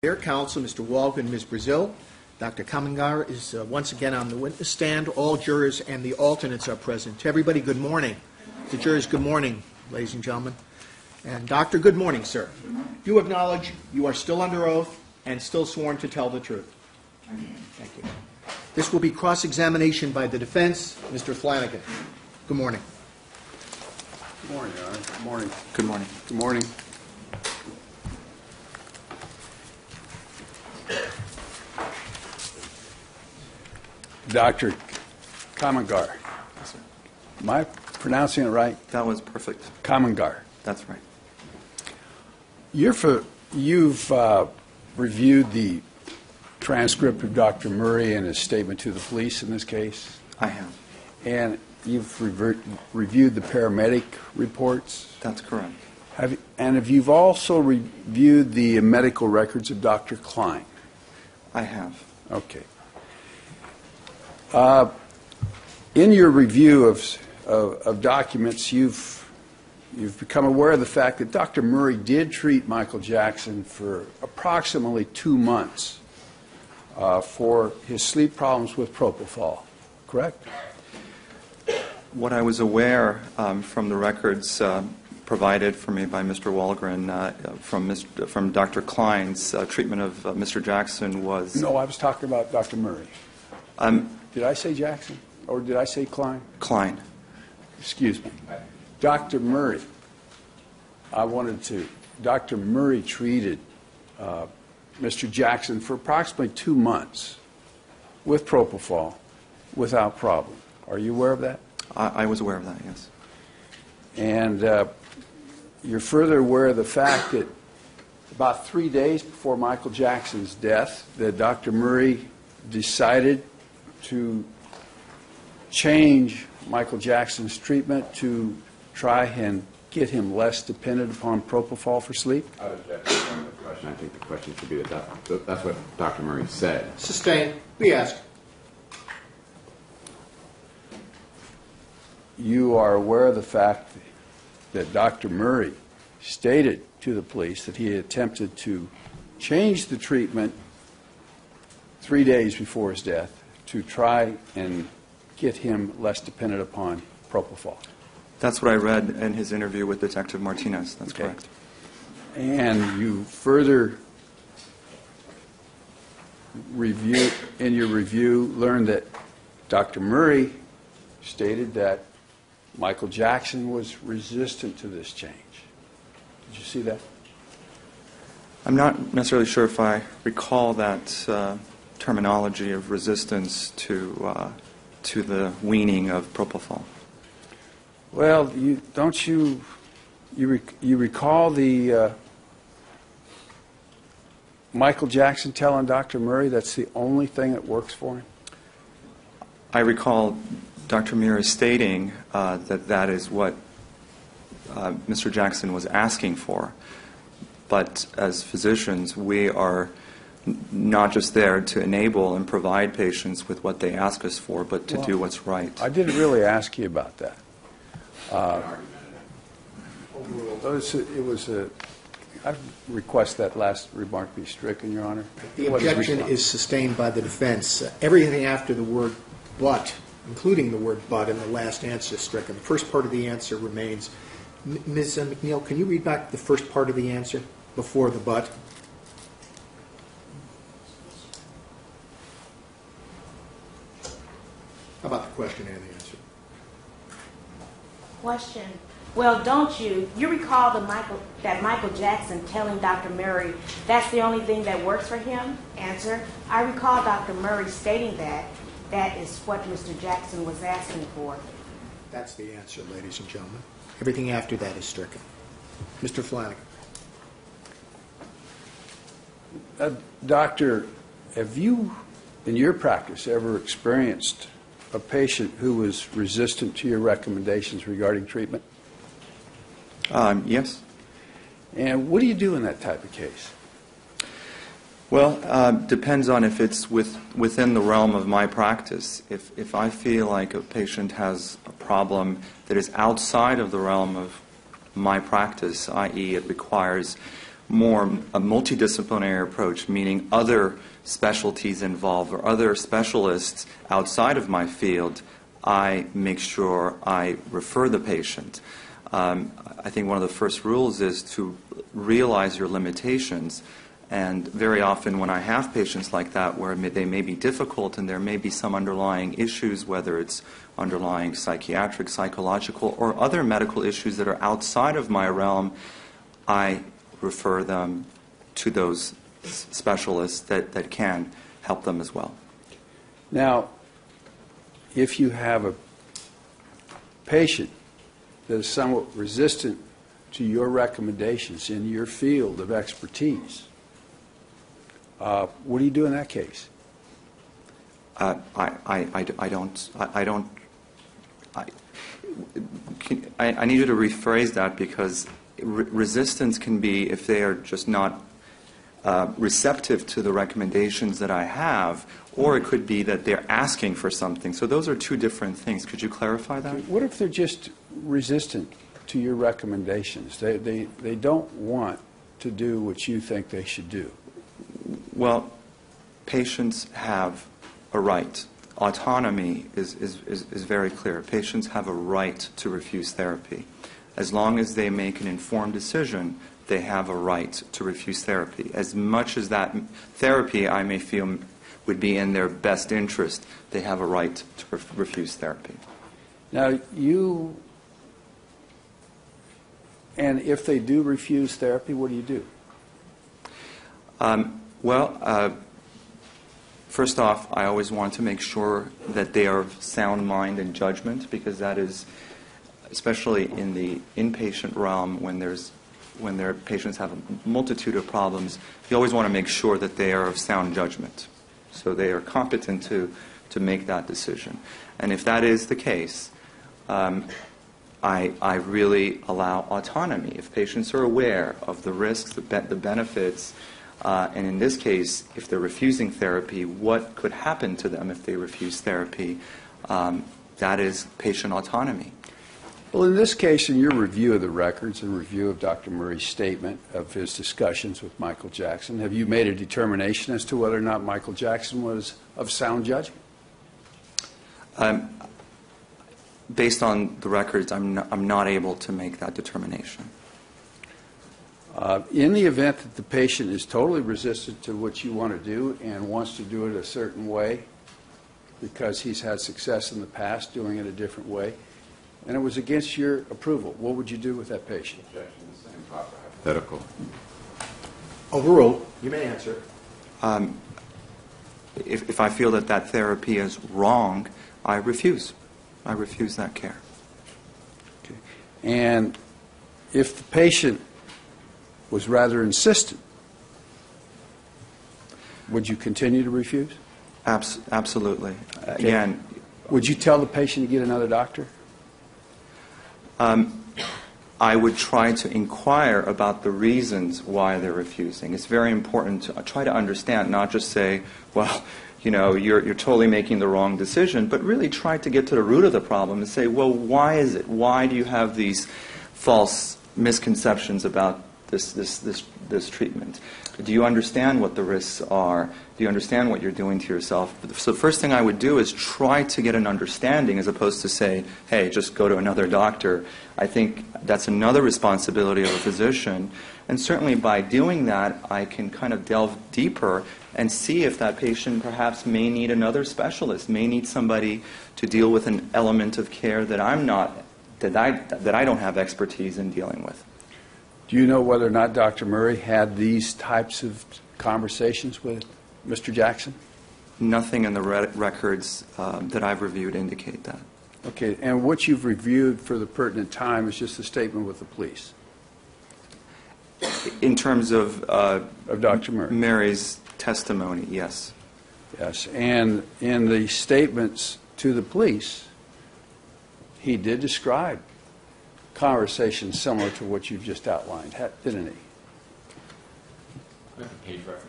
Dear Counsel, Mr. Walgren, Ms. Brazil, Dr. Kamangar is once again on the witness stand. All jurors and the alternates are present. To everybody, good morning. The jurors, good morning, ladies and gentlemen. And Doctor, good morning, sir. You acknowledge you are still under oath and still sworn to tell the truth. Thank you. This will be cross-examination by the defense. Mr. Flanagan, good morning. Good morning, Your Honor. Good morning. Good morning. Good morning. Dr. Kamangar. Yes, sir. Am I pronouncing it right? That was perfect. Kamangar. That's right. You've reviewed the transcript of Dr. Murray and his statement to the police in this case? I have. And you've reviewed the paramedic reports? That's correct. Have you also reviewed the medical records of Dr. Klein? I have. Okay. In your review of documents, you've become aware of the fact that Dr. Murray did treat Michael Jackson for approximately 2 months for his sleep problems with propofol, correct? What I was aware from the records provided for me by Mr. Walgren from Dr. Klein's treatment of Mr. Jackson was... No, I was talking about Dr. Murray. Did I say Jackson or did I say Klein? Klein. Excuse me. Dr. Murray, Dr. Murray treated Mr. Jackson for approximately 2 months with propofol without problem. Are you aware of that? I was aware of that, yes. And you're further aware of the fact that about 3 days before Michael Jackson's death, that Dr. Murray decided to change Michael Jackson's treatment to try and get him less dependent upon propofol for sleep? I would object to the question. I think the question should be that's what Dr. Murray said. Sustained. Be asked. You are aware of the fact that Dr. Murray stated to the police that he had attempted to change the treatment 3 days before his death to try and get him less dependent upon propofol. That's what I read in his interview with Detective Martinez. That's Okay. correct. And you further in your review learned that Dr. Murray stated that Michael Jackson was resistant to this change. Did you see that? I'm not necessarily sure if I recall that terminology of resistance to the weaning of propofol. Well, you recall the Michael Jackson telling Dr. Murray that's the only thing that works for him? I recall Dr. Murray stating that is what Mr. Jackson was asking for. But as physicians, we are not just there to enable and provide patients with what they ask us for, but to do what's right. I didn't really ask you about that. I request that last remark be stricken, Your Honor. The objection is sustained by the defense. Everything after the word but, including the word but in the last answer, is stricken. The first part of the answer remains. Ms. McNeil, can you read back the first part of the answer before the but? How about the question and the answer? Question. Well, don't you recall that Michael Jackson telling Dr. Murray that's the only thing that works for him? Answer. I recall Dr. Murray stating that is what Mr. Jackson was asking for. That's the answer, ladies and gentlemen. Everything after that is stricken. Mr. Flanagan. Doctor, have you, in your practice, ever experienced a patient who was resistant to your recommendations regarding treatment? Yes. And what do you do in that type of case? Well, depends on if it's within the realm of my practice. If I feel like a patient has a problem that is outside of the realm of my practice, i.e. it requires more a multidisciplinary approach, meaning other specialties involved or other specialists outside of my field, I make sure I refer the patient. I think one of the first rules is to realize your limitations. And very often when I have patients like that where they may be difficult and there may be some underlying issues, whether it's underlying psychiatric, psychological, or other medical issues that are outside of my realm, I refer them to those specialists that can help them as well. Now, if you have a patient that is somewhat resistant to your recommendations in your field of expertise, what do you do in that case? I need you to rephrase that, because resistance can be if they are just not receptive to the recommendations that I have, or it could be that they're asking for something. So those are two different things. Could you clarify that? What if they're just resistant to your recommendations? They don't want to do what you think they should do. Well, patients have a right. Autonomy is very clear. Patients have a right to refuse therapy. As long as they make an informed decision, they have a right to refuse therapy. As much as that therapy I may feel would be in their best interest, they have a right to refuse therapy. Now, and if they do refuse therapy, what do you do? First off, I always want to make sure that they are of sound mind and judgment, because that is, especially in the inpatient realm, when their patients have a multitude of problems, you always want to make sure that they are of sound judgment, so they are competent to make that decision. And if that is the case, I really allow autonomy. If patients are aware of the risks, the benefits, and in this case, if they're refusing therapy, what could happen to them if they refuse therapy, that is patient autonomy. Well, in this case, in your review of the records and review of Dr. Murray's statement of his discussions with Michael Jackson, have you made a determination as to whether or not Michael Jackson was of sound judgment? Based on the records, I'm not able to make that determination. In the event that the patient is totally resistant to what you want to do and wants to do it a certain way because he's had success in the past doing it a different way, and it was against your approval, what would you do with that patient? Objection, the same proper hypothetical. Overruled. You may answer. If I feel that that therapy is wrong, I refuse. I refuse that care. Okay. And if the patient was rather insistent, would you continue to refuse? Absolutely. Okay. Again, would you tell the patient to get another doctor? I would try to inquire about the reasons why they're refusing. It's very important to try to understand, not just say, well, you know, you're totally making the wrong decision, but really try to get to the root of the problem and say, well, why is it? Why do you have these false misconceptions about this treatment? Do you understand what the risks are? Do you understand what you're doing to yourself? So the first thing I would do is try to get an understanding, as opposed to say, hey, just go to another doctor. I think that's another responsibility of a physician. And certainly by doing that, I can kind of delve deeper and see if that patient perhaps may need another specialist, may need somebody to deal with an element of care that I don't have expertise in dealing with. Do you know whether or not Dr. Murray had these types of conversations with Mr. Jackson? Nothing in the records that I've reviewed indicate that. Okay, and what you've reviewed for the pertinent time is just a statement with the police? In terms of Dr. Murray? Mary's testimony, yes. Yes, and in the statements to the police, he did describe conversations similar to what you've just outlined, didn't he? Page reference.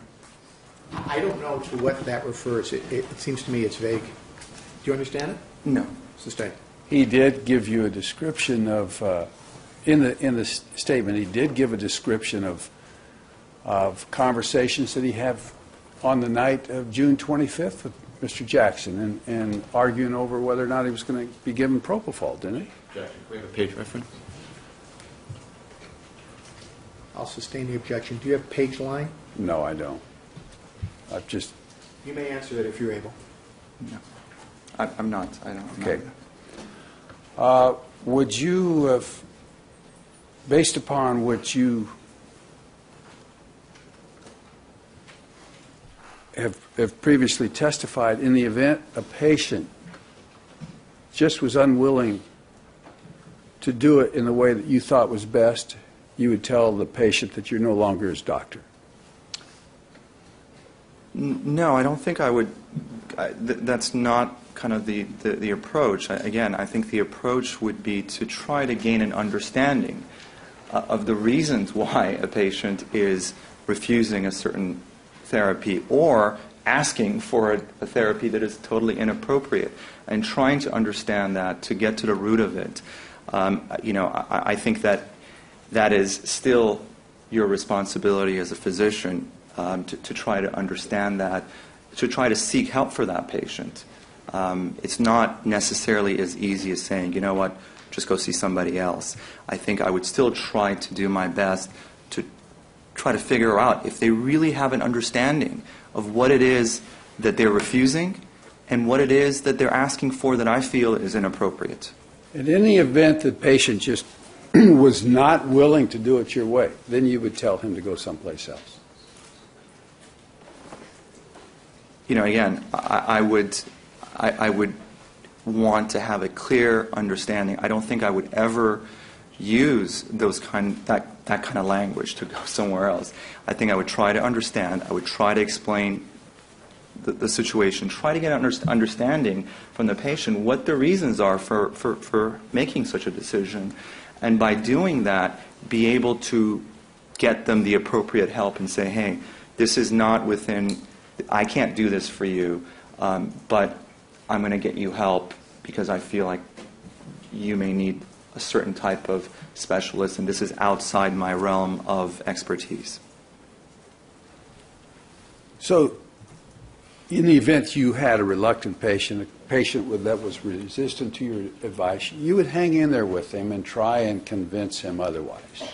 I don't know to what that refers. It seems to me it's vague. Do you understand it? No. Sustain. He did give you a description of, in the statement, he did give a description of of conversations that he had on the night of June 25th with Mr. Jackson and arguing over whether or not he was going to be given propofol, didn't he? Objection. Can we have a page reference? I'll sustain the objection. Do you have a page line? No, I don't. I've just... You may answer that if you're able. No. I'm not. I don't. Okay. Would you have, based upon what you have previously testified, in the event a patient just was unwilling to do it in the way that you thought was best, you would tell the patient that you're no longer his doctor? No, I don't think I would. That's not kind of the approach. Again, I think the approach would be to try to gain an understanding of the reasons why a patient is refusing a certain therapy or asking for a therapy that is totally inappropriate, and trying to understand that to get to the root of it. I think that is still your responsibility as a physician, to try to understand that, to try to seek help for that patient. It's not necessarily as easy as saying, you know what, just go see somebody else. I think I would still try to do my best to try to figure out if they really have an understanding of what it is that they're refusing and what it is that they're asking for that I feel is inappropriate. In any event the patient just was not willing to do it your way, then you would tell him to go someplace else. Again, I would want to have a clear understanding. I don't think I would ever use that kind of language to go somewhere else. I think I would try to understand. I would try to explain the situation, try to get an understanding from the patient what the reasons are for making such a decision, and by doing that, be able to get them the appropriate help and say, hey, this is not within, I can't do this for you, but I'm going to get you help because I feel like you may need a certain type of specialist, and this is outside my realm of expertise. So, in the event you had a reluctant patient, a patient that was resistant to your advice, you would hang in there with him and try and convince him otherwise.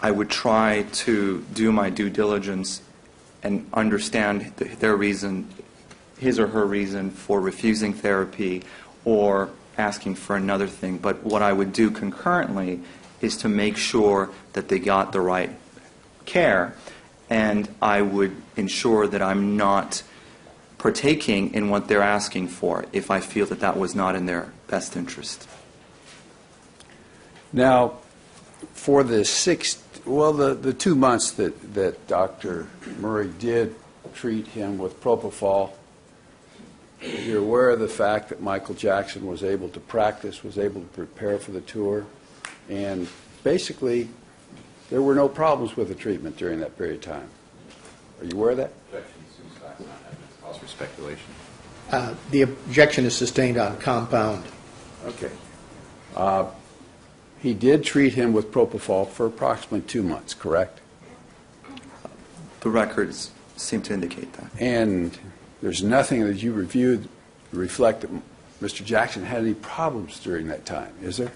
I would try to do my due diligence and understand their reason, his or her reason for refusing therapy or asking for another thing. But what I would do concurrently is to make sure that they got the right care, and I would ensure that I'm not partaking in what they're asking for if I feel that that was not in their best interest. Now, for the 2 months that Dr. Murray did treat him with propofol, you're aware of the fact that Michael Jackson was able to practice, was able to prepare for the tour, and basically there were no problems with the treatment during that period of time. Are you aware of that? Objection. Seems that's not evidence. Calls for speculation. The objection is sustained on compound. Okay. He did treat him with propofol for approximately 2 months, correct? The records seem to indicate that. And there's nothing that you reviewed to reflect that Mr. Jackson had any problems during that time, is there?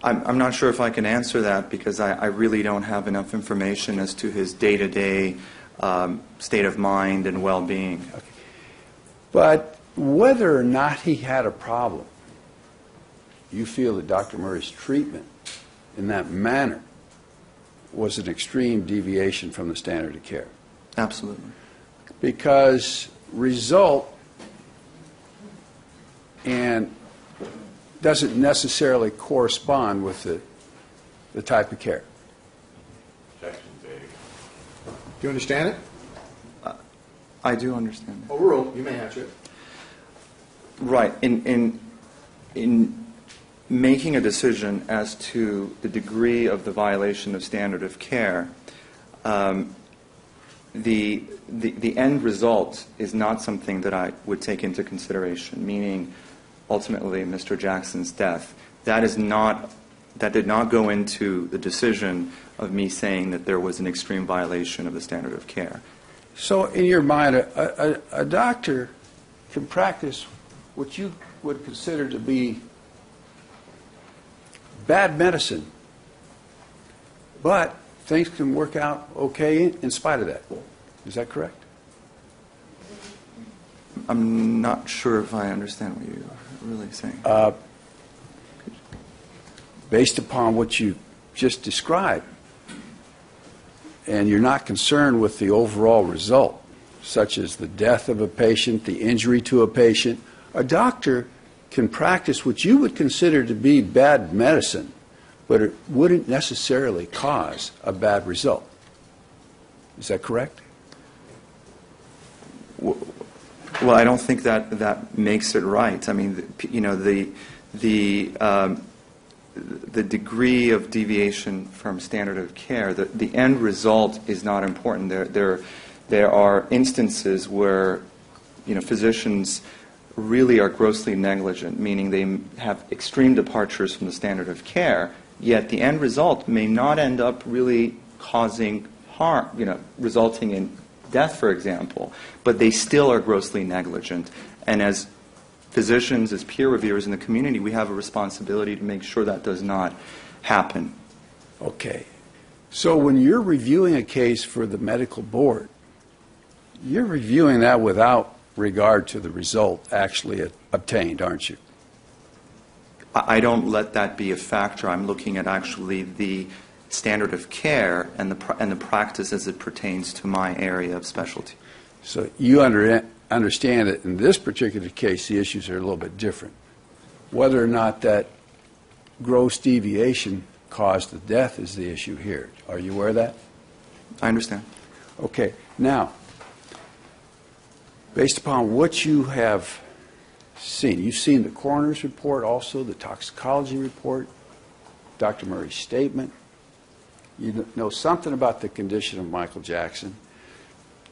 I'm not sure if I can answer that because I really don't have enough information as to his day-to-day state of mind and well-being. Okay. But whether or not he had a problem, you feel that Dr. Murray's treatment in that manner was an extreme deviation from the standard of care. Absolutely. Because result and doesn't necessarily correspond with the type of care. Objection. Vague. Do you understand it? I do understand that. Overruled. You may answer it. Right. In making a decision as to the degree of the violation of standard of care, the end result is not something that I would take into consideration, meaning ultimately Mr. Jackson's death. That is not that did not go into the decision of me saying that there was an extreme violation of the standard of care. So in your mind, a doctor can practice what you would consider to be bad medicine, but things can work out okay in spite of that. Is that correct? I'm not sure if I understand what you're really saying. Based upon what you just described, and you're not concerned with the overall result, such as the death of a patient, the injury to a patient, a doctor can practice what you would consider to be bad medicine, but it wouldn't necessarily cause a bad result. Is that correct? Well, I don't think that makes it right. I mean, you know, the degree of deviation from standard of care, the end result is not important. There are instances where, you know, physicians really are grossly negligent, meaning they have extreme departures from the standard of care, yet the end result may not end up really causing harm, you know, resulting in death, for example, but they still are grossly negligent. And as physicians, as peer reviewers in the community, we have a responsibility to make sure that does not happen. Okay. So when you're reviewing a case for the medical board, you're reviewing that without regard to the result actually obtained, aren't you? I don't let that be a factor. I'm looking at actually the standard of care and the practice as it pertains to my area of specialty. So you understand that in this particular case, the issues are a little bit different. Whether or not that gross deviation caused the death is the issue here. Are you aware of that? I understand. Okay. Now, based upon what you have seen, you've seen the coroner's report, also the toxicology report, Dr. Murray's statement. You know something about the condition of Michael Jackson.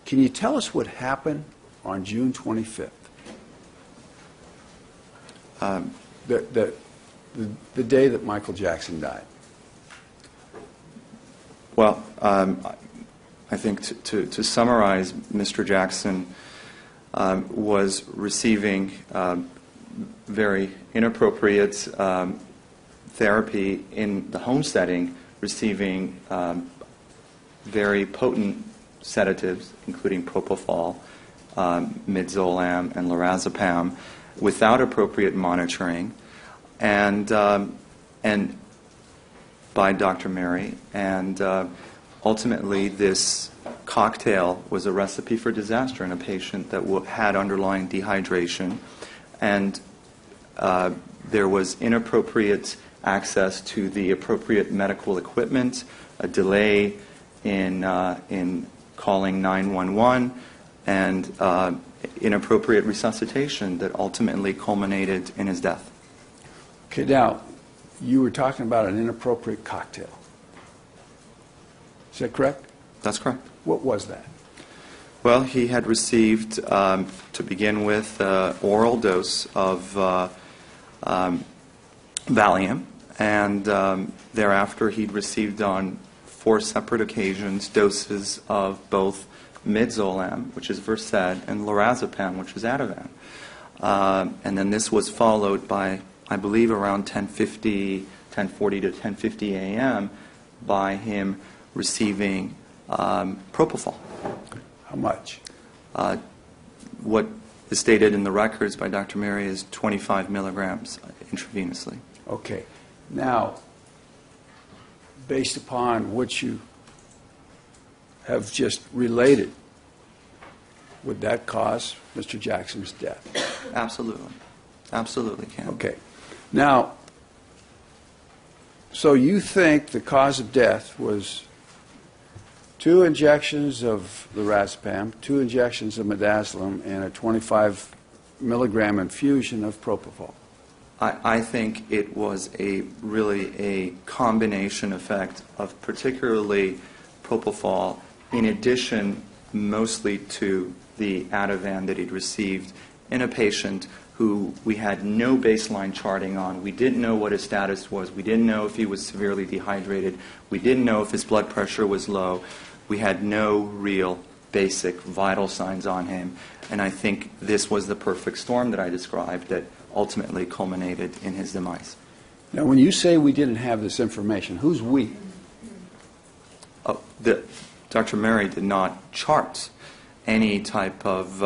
Can you tell us what happened on June 25th? The day that Michael Jackson died. Well, I think to summarize, Mr. Jackson was receiving very inappropriate therapy in the home setting, receiving very potent sedatives, including propofol, midazolam, and lorazepam, without appropriate monitoring, and by Dr. Murray, and ultimately this cocktail was a recipe for disaster in a patient that had underlying dehydration, and there was inappropriate access to the appropriate medical equipment, a delay in calling 911, and inappropriate resuscitation that ultimately culminated in his death. Okay, now, you were talking about an inappropriate cocktail. Is that correct? That's correct. What was that? Well, he had received, to begin with, oral dose of Valium, and thereafter he'd received on 4 separate occasions doses of both midazolam, which is Versed, and lorazepam, which is Ativan. And then this was followed by, I believe, around 10:40 to 10:50 a.m. by him receiving propofol. How much? What is stated in the records by Dr. Murray is 25 milligrams intravenously. Okay. Now, based upon what you have just related, would that cause Mr. Jackson's death? Absolutely. Absolutely can. Okay. Now, so you think the cause of death was 2 injections of lorazepam, 2 injections of midazolam, and a 25 milligram infusion of propofol? I think it was really a combination effect of particularly propofol, in addition mostly to the Ativan that he'd received in a patient who we had no baseline charting on. We didn't know what his status was. We didn't know if he was severely dehydrated. We didn't know if his blood pressure was low. We had no real basic vital signs on him. And I think this was the perfect storm that I described that ultimately culminated in his demise. Now, when you say we didn't have this information, who's we? Oh, Dr. Murray did not chart any type of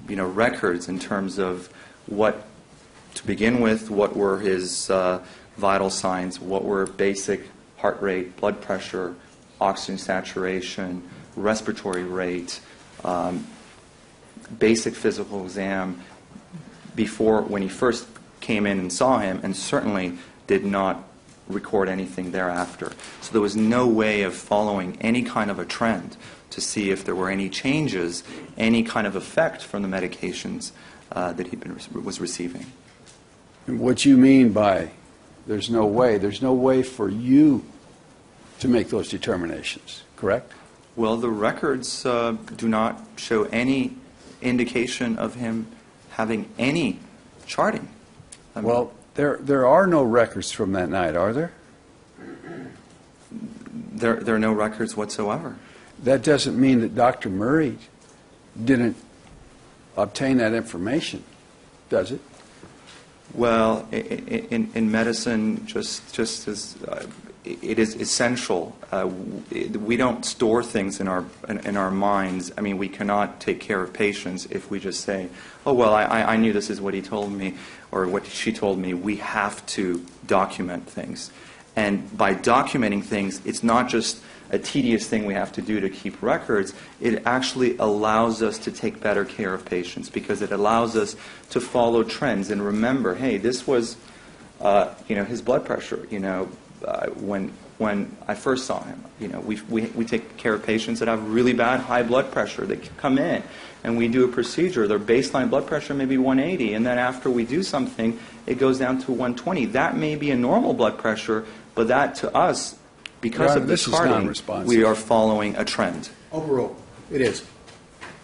records in terms of what, to begin with, what were his vital signs, what were basic heart rate, blood pressure, oxygen saturation, respiratory rate, basic physical exam before, when he first came in and saw him, and certainly did not record anything thereafter. So there was no way of following any kind of a trend to see if there were any changes, any kind of effect from the medications that he was receiving. And what you mean by there's no way for you to make those determinations, correct? Well, the records do not show any indication of him having any charting. Well, there are no records from that night, are there? There are no records whatsoever. That doesn't mean that Dr. Murray didn't obtain that information, does it? Well, in medicine, just as it is essential, we don't store things in our minds. I mean, we cannot take care of patients if we just say, "Oh well, I knew this is what he told me or what she told me." We have to document things, and by documenting things, it's not just a tedious thing we have to do to keep records. It actually allows us to take better care of patients because it allows us to follow trends and remember, hey, this was, his blood pressure. When I first saw him, we take care of patients that have really bad high blood pressure. They come in and we do a procedure. Their baseline blood pressure may be 180, and then after we do something, it goes down to 120. That may be a normal blood pressure, but that to us, because of the charting, we are following a trend. Overruled. It is.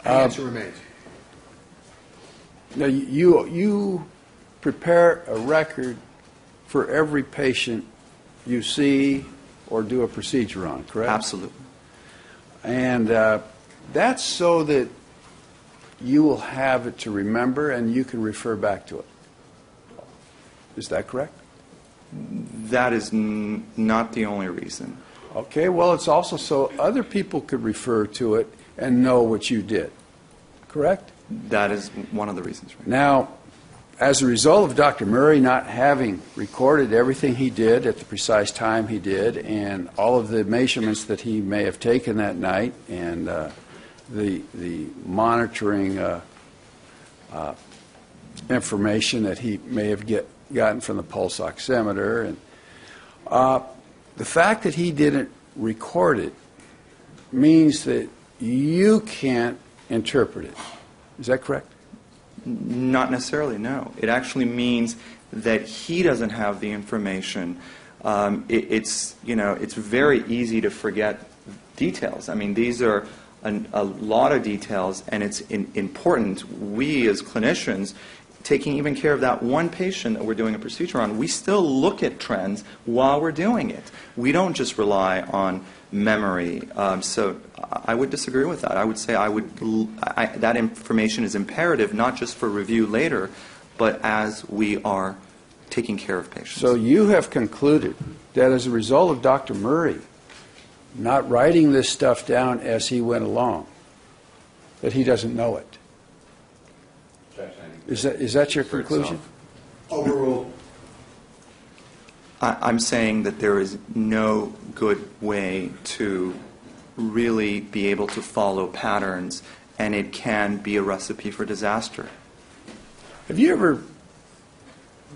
The answer remains. Now, you prepare a record for every patient you see or do a procedure on, correct? Absolutely. And that's so that you will have it to remember and you can refer back to it. Is that correct? That is not the only reason. Okay, well, it's also so other people could refer to it and know what you did, correct? That is one of the reasons. Right? Now, as a result of Dr. Murray not having recorded everything he did at the precise time he did and all of the measurements that he may have taken that night and the monitoring information that he may have gotten from the pulse oximeter, and the fact that he didn't record it means that you can't interpret it. Is that correct? Not necessarily, no. It actually means that he doesn't have the information. It's very easy to forget details. I mean, these are a lot of details, and it's important. We as clinicians, taking even care of that one patient that we're doing a procedure on, we still look at trends while we're doing it. We don't just rely on memory. So I would disagree with that. I would say that information is imperative not just for review later, but as we are taking care of patients. So you have concluded that as a result of Dr. Murray not writing this stuff down as he went along, that he doesn't know it. Is that your conclusion? Overruled. I'm saying that there is no good way to really be able to follow patterns, and it can be a recipe for disaster. Have you ever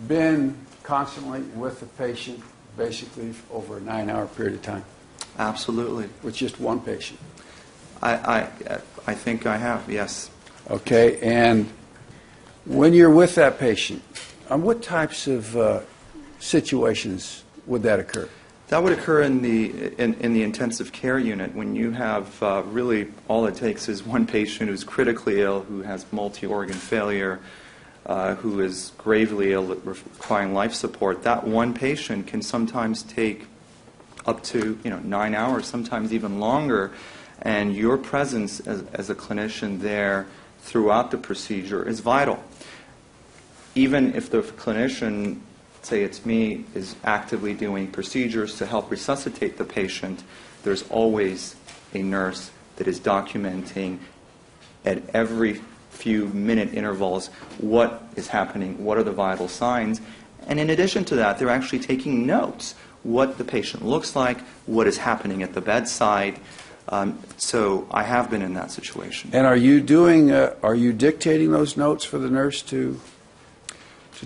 been constantly with a patient, basically over a 9-hour period of time? Absolutely. With just one patient? I think I have, yes. Okay, and when you're with that patient, on what types of situations would that occur? That would occur in the intensive care unit when you have really all it takes is one patient who's critically ill, who has multi-organ failure, who is gravely ill, requiring life support, that one patient can sometimes take up to 9 hours, sometimes even longer, and your presence as a clinician there throughout the procedure is vital. Even if the clinician, say it's me, is actively doing procedures to help resuscitate the patient, there's always a nurse that is documenting at every few minute intervals what is happening, what are the vital signs, and in addition to that, they're actually taking notes, what the patient looks like, what is happening at the bedside. So I have been in that situation. And are you dictating those notes for the nurse to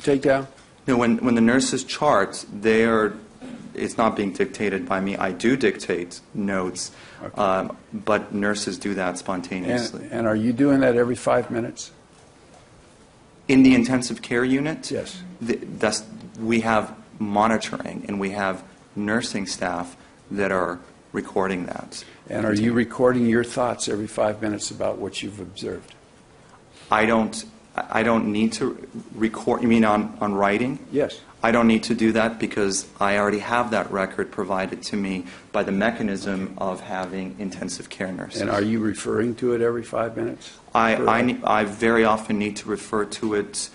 take down? No, when the nurses chart, it's not being dictated by me. I do dictate notes, Okay. but nurses do that spontaneously. And are you doing that every 5 minutes? In the intensive care unit, Yes. We have monitoring, and we have nursing staff that are recording that. And are you recording your thoughts every 5 minutes about what you've observed? I don't need to record. You mean on writing? Yes. I don't need to do that because I already have that record provided to me by the mechanism of having intensive care nurses. And are you referring to it every 5 minutes? I very often need to refer to it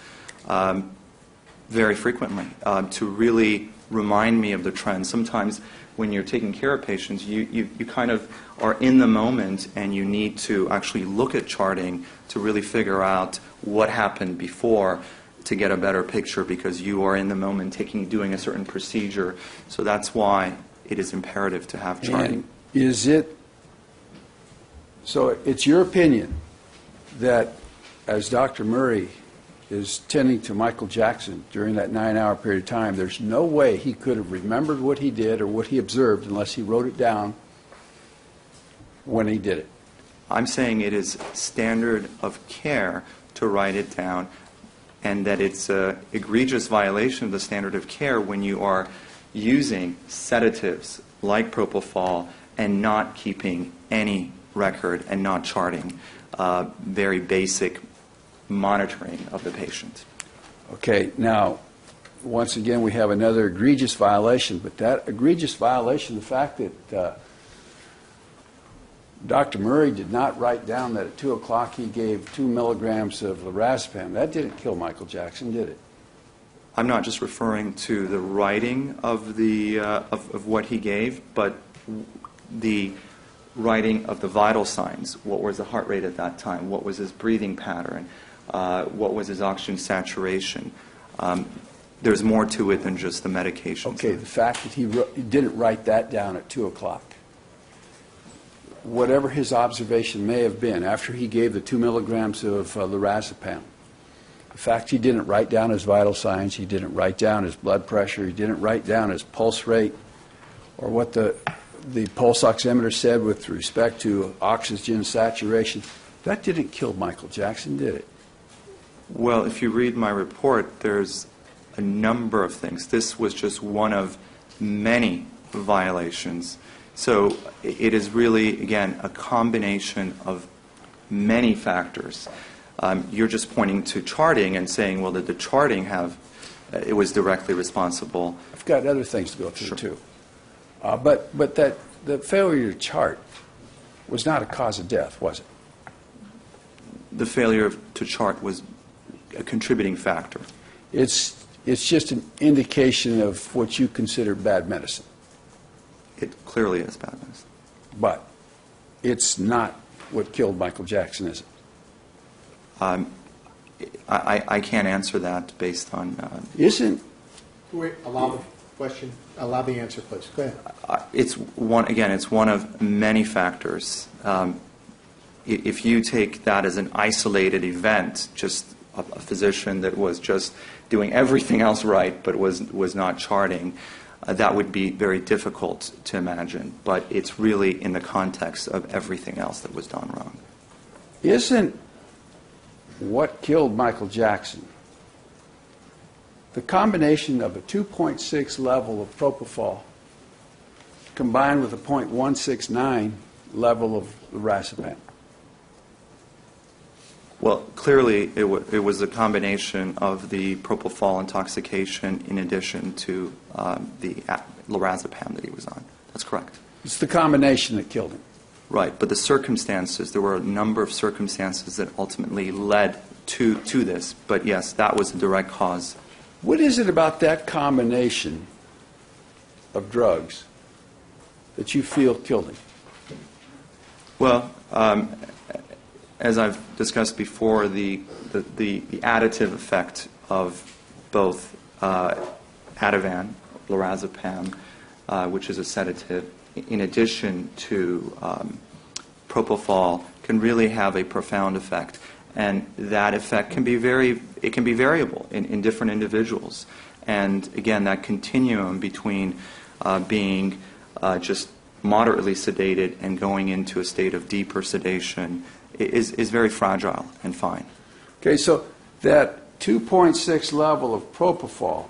very frequently to really remind me of the trend. Sometimes when you're taking care of patients, you kind of are in the moment, and you need to actually look at charting to really figure out what happened before to get a better picture, because you are in the moment doing a certain procedure. So that's why it is imperative to have charting. And so it's your opinion that as Dr. Murray is tending to Michael Jackson during that 9-hour period of time, there's no way he could have remembered what he did or what he observed unless he wrote it down when he did it? I'm saying it is standard of care to write it down, and that it's an egregious violation of the standard of care when you are using sedatives like propofol and not keeping any record and not charting very basic monitoring of the patient. Okay, now, once again, we have another egregious violation, but that egregious violation, the fact that Dr. Murray did not write down that at 2 o'clock he gave 2 milligrams of lorazepam, that didn't kill Michael Jackson, did it? I'm not just referring to the writing of of what he gave, but the writing of the vital signs. What was the heart rate at that time? What was his breathing pattern? What was his oxygen saturation? There's more to it than just the medications. Okay, the fact that he didn't write that down at 2 o'clock, whatever his observation may have been after he gave the 2 milligrams of lorazepam, the fact he didn't write down his vital signs, he didn't write down his blood pressure, he didn't write down his pulse rate, or what the pulse oximeter said with respect to oxygen saturation, that didn't kill Michael Jackson, did it? Well, if you read my report, there's a number of things. This was just one of many violations. So it is really, again, a combination of many factors. You're just pointing to charting and saying, well, did the charting it was directly responsible? I've got other things to go through, Sure. too. But that the failure to chart was not a cause of death, was it? The failure to chart was a contributing factor. It's just an indication of what you consider bad medicine. It clearly is bad medicine. But it's not what killed Michael Jackson, is it? I can't answer that based on... Isn't... Wait, allow the question, allow the answer, please. Go ahead. It's one of many factors. If you take that as an isolated event, just a physician that was just doing everything else right but was not charting, that would be very difficult to imagine. But it's really in the context of everything else that was done wrong. Isn't what killed Michael Jackson the combination of a 2.6 level of propofol combined with a 0.169 level of lorazepam? Well, clearly it was a combination of the propofol intoxication in addition to the lorazepam that he was on. That's correct. It's the combination that killed him. Right, but the circumstances, there were a number of circumstances that ultimately led to this. But yes, that was the direct cause. What is it about that combination of drugs that you feel killed him? Well, as I've discussed before, the additive effect of both Ativan, lorazepam, which is a sedative, in addition to propofol, can really have a profound effect, and that effect can be variable in different individuals. And again, that continuum between being just moderately sedated and going into a state of deeper sedation is very fragile and fine. Okay, so that 2.6 level of propofol,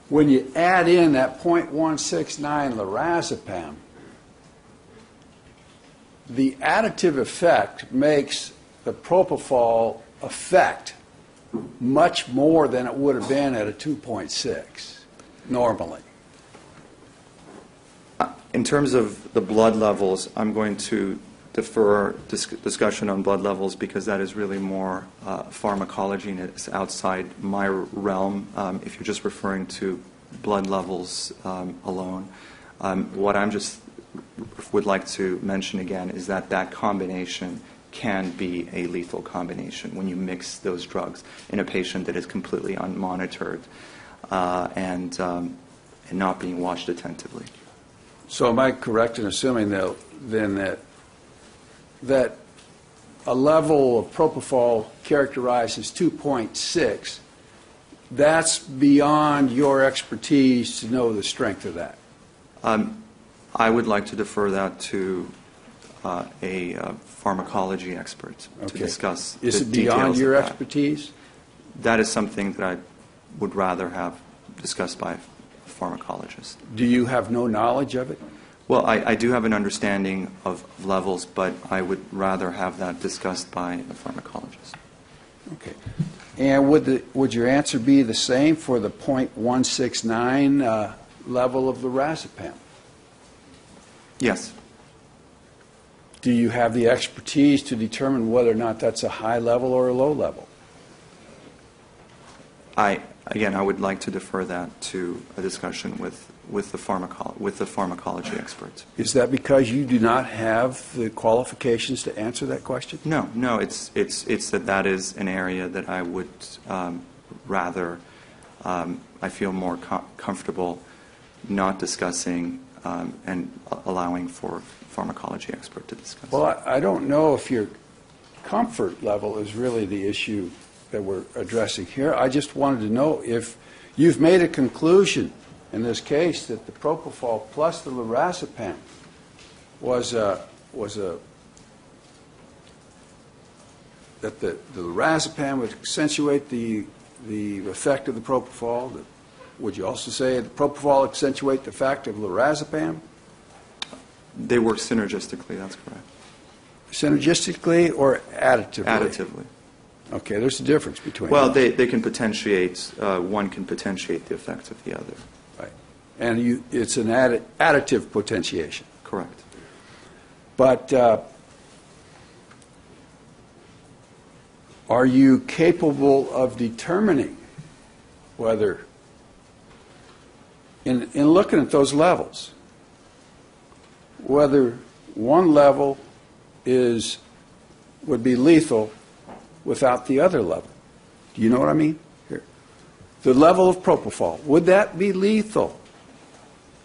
when you add in that 0.169 lorazepam, the additive effect makes the propofol effect much more than it would have been at a 2.6 normally. In terms of the blood levels, I'm going to defer discussion on blood levels because that is really more pharmacology and it's outside my realm. If you're just referring to blood levels alone, what I'm just would like to mention again is that that combination can be a lethal combination when you mix those drugs in a patient that is completely unmonitored and not being watched attentively. So am I correct in assuming then that a level of propofol characterized as 2.6, that's beyond your expertise to know the strength of that? I would like to defer that to a pharmacology expert to discuss Is the it beyond details your of that. expertise? That is something that I would rather have discussed by a pharmacologist. Do you have no knowledge of it? Well, I do have an understanding of levels, but I would rather have that discussed by a pharmacologist. Okay. And would your answer be the same for the 0.169 level of lorazepam? Yes. Do you have the expertise to determine whether or not that's a high level or a low level? Again, I would like to defer that to a discussion with the pharmacology experts. Is that because you do not have the qualifications to answer that question? No. It's that is an area that I would rather. I feel more comfortable not discussing and allowing for pharmacology expert to discuss. Well, I don't know if your comfort level is really the issue that we're addressing here. I just wanted to know if you've made a conclusion in this case that the propofol plus the lorazepam that the lorazepam would accentuate the effect of the propofol. Would you also say the propofol accentuate the effect of lorazepam? They work synergistically, that's correct. Synergistically or additively? Additively. Okay, there's a difference between Well, them. they can potentiate, one can potentiate the effect of the other. Right. And it's an additive potentiation. Correct. But are you capable of determining whether, in looking at those levels, whether one level would be lethal without the other level? Do you know what I mean? Here. The level of propofol, would that be lethal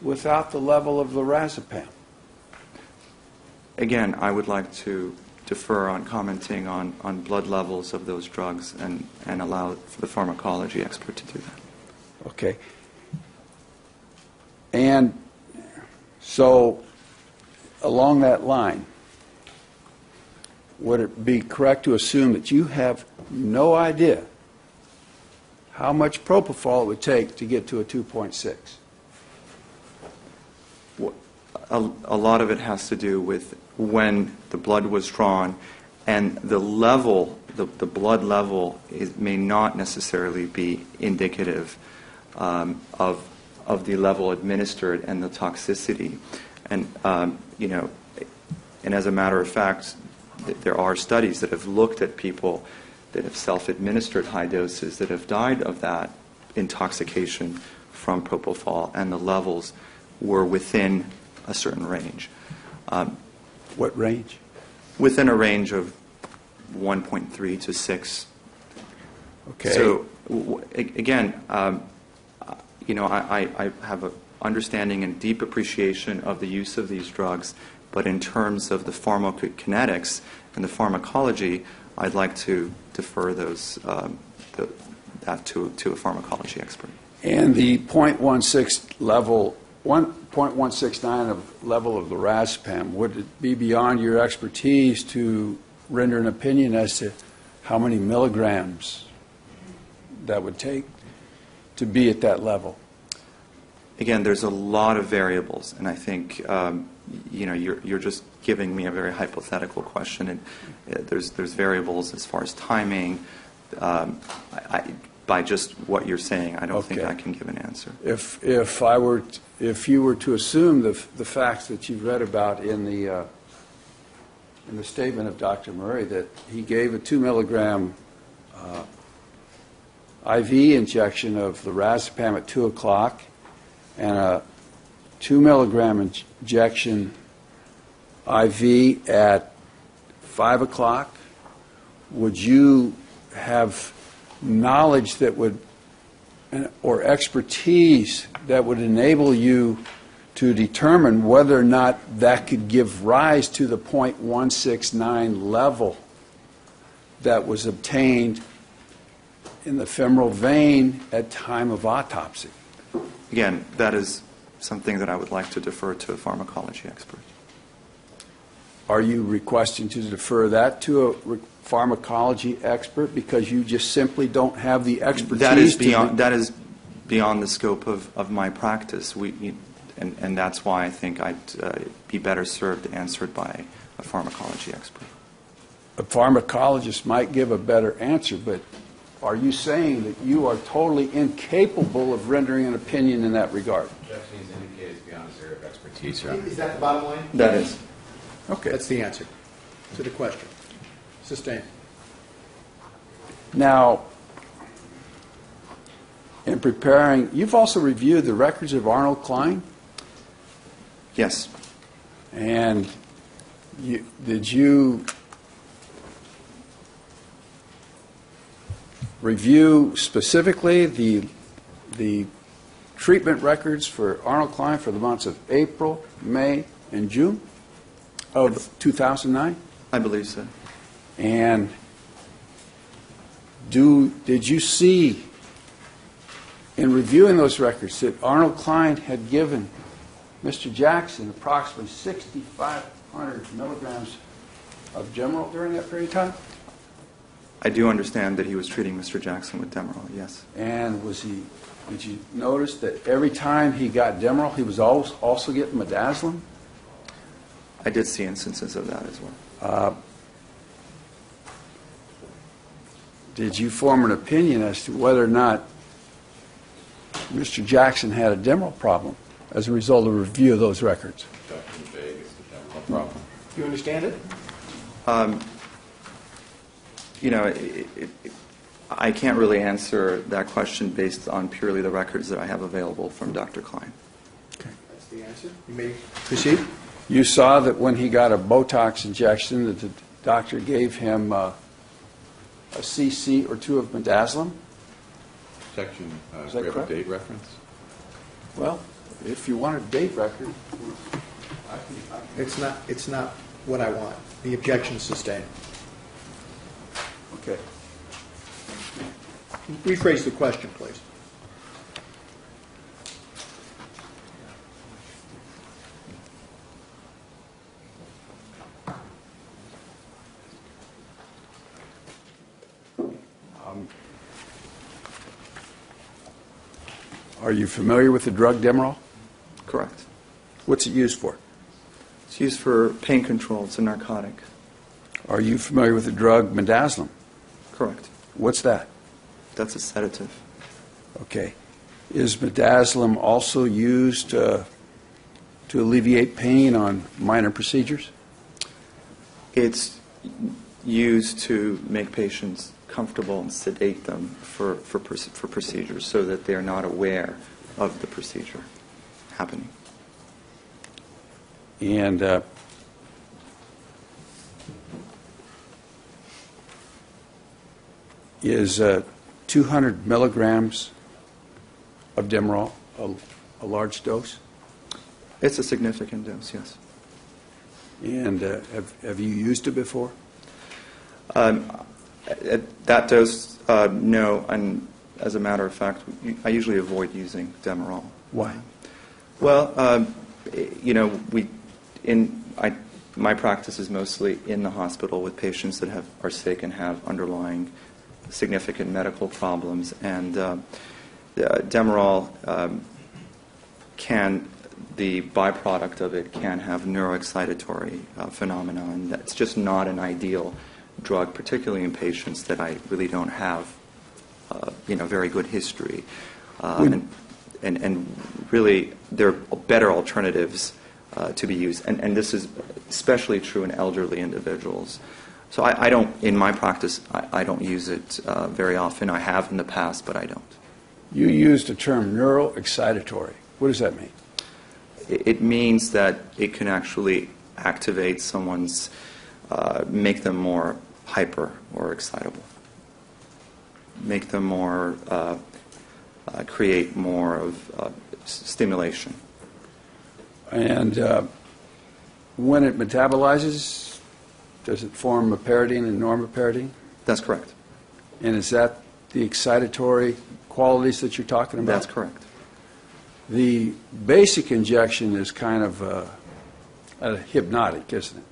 without the level of lorazepam? Again, I would like to defer on commenting on blood levels of those drugs and allow for the pharmacology expert to do that. Okay. And so, along that line, would it be correct to assume that you have no idea how much propofol it would take to get to a 2.6? A lot of it has to do with when the blood was drawn and the level, the blood level, may not necessarily be indicative of the level administered and the toxicity. And and as a matter of fact, there are studies that have looked at people that have self-administered high doses that have died of that intoxication from propofol, and the levels were within a certain range. What range? Within a range of 1.3 to 6. Okay. So, again, I have an understanding and deep appreciation of the use of these drugs, but in terms of the pharmacokinetics and the pharmacology, I'd like to defer that to a pharmacology expert. And the 0.16 level, 1.169 of level of lorazepam, would it be beyond your expertise to render an opinion as to how many milligrams that would take to be at that level? Again, there's a lot of variables, and I think you're just giving me a very hypothetical question, and there's variables as far as timing. By just what you're saying, I don't think I can give an answer. If you were to assume the facts that you've read about in the statement of Dr. Murray, that he gave a 2 milligram IV injection of lorazepam at 2 o'clock and a 2 milligram injection IV at 5 o'clock, would you have knowledge that would, or expertise that would enable you to determine whether or not that could give rise to the 0.169 level that was obtained in the femoral vein at time of autopsy? Again, that is something that I would like to defer to a pharmacology expert. Are you requesting to defer that to a pharmacology expert because you just simply don't have the expertise? That is beyond the scope of my practice. And that's why I think I'd be better served answered by a pharmacology expert. A pharmacologist might give a better answer, but are you saying that you are totally incapable of rendering an opinion in that regard? Objection is indicated as beyond his area of expertise, Your Honor. Is that the bottom line? That is. Okay. That's the answer to the question. Sustained. Now, in preparing, you've also reviewed the records of Arnold Klein, Yes. and did you review specifically the treatment records for Arnold Klein for the months of April, May, and June of 2009? I believe so. And did you see, in reviewing those records, that Arnold Klein had given Mr. Jackson approximately 6,500 milligrams of Demerol during that period of time? I do understand that he was treating Mr. Jackson with Demerol, yes. And did you notice that every time he got Demerol, he was also getting midazolam? I did see instances of that as well. Did you form an opinion as to whether or not Mr. Jackson had a Demerol problem as a result of review of those records? Objection is vague. It's the general problem. Do you understand it? I can't really answer that question based on purely the records that I have available from Dr. Klein. Okay. That's the answer. You may proceed. You saw that when he got a Botox injection that the doctor gave him a cc or 2 of midazolam? Objection, Is do that we have correct? a date reference? Well, if you want a date record, It's not what I want. The objection is sustained. okay. Rephrase the question, please. Are you familiar with the drug Demerol? Correct. What's it used for? It's used for pain control. It's a narcotic. Are you familiar with the drug midazolam? Correct. What's that? That's a sedative. Okay. Is midazolam also used to alleviate pain on minor procedures? It's used to make patients comfortable and sedate them for procedures so that they're not aware of the procedure happening. And is 200 milligrams of Demerol a large dose? It's a significant dose, yes. And have you used it before? At that dose, no. And as a matter of fact, I usually avoid using Demerol. Why? Well, my practice is mostly in the hospital with patients that are sick and have underlying significant medical problems, and Demerol the byproduct of it can have neuroexcitatory phenomena, and that's just not an ideal drug, particularly in patients that I really don't have, very good history, and really there are better alternatives to be used, and this is especially true in elderly individuals. So I don't, in my practice, I don't use it very often. I have in the past, but I don't. You used the term neuroexcitatory. What does that mean? It means that it can actually activate someone's, make them more hyper or excitable, make them more, create more of stimulation. And when it metabolizes, does it form meperidine and normeperidine? That's correct. And is that the excitatory qualities that you're talking about? That's correct. The basic injection is kind of a hypnotic, isn't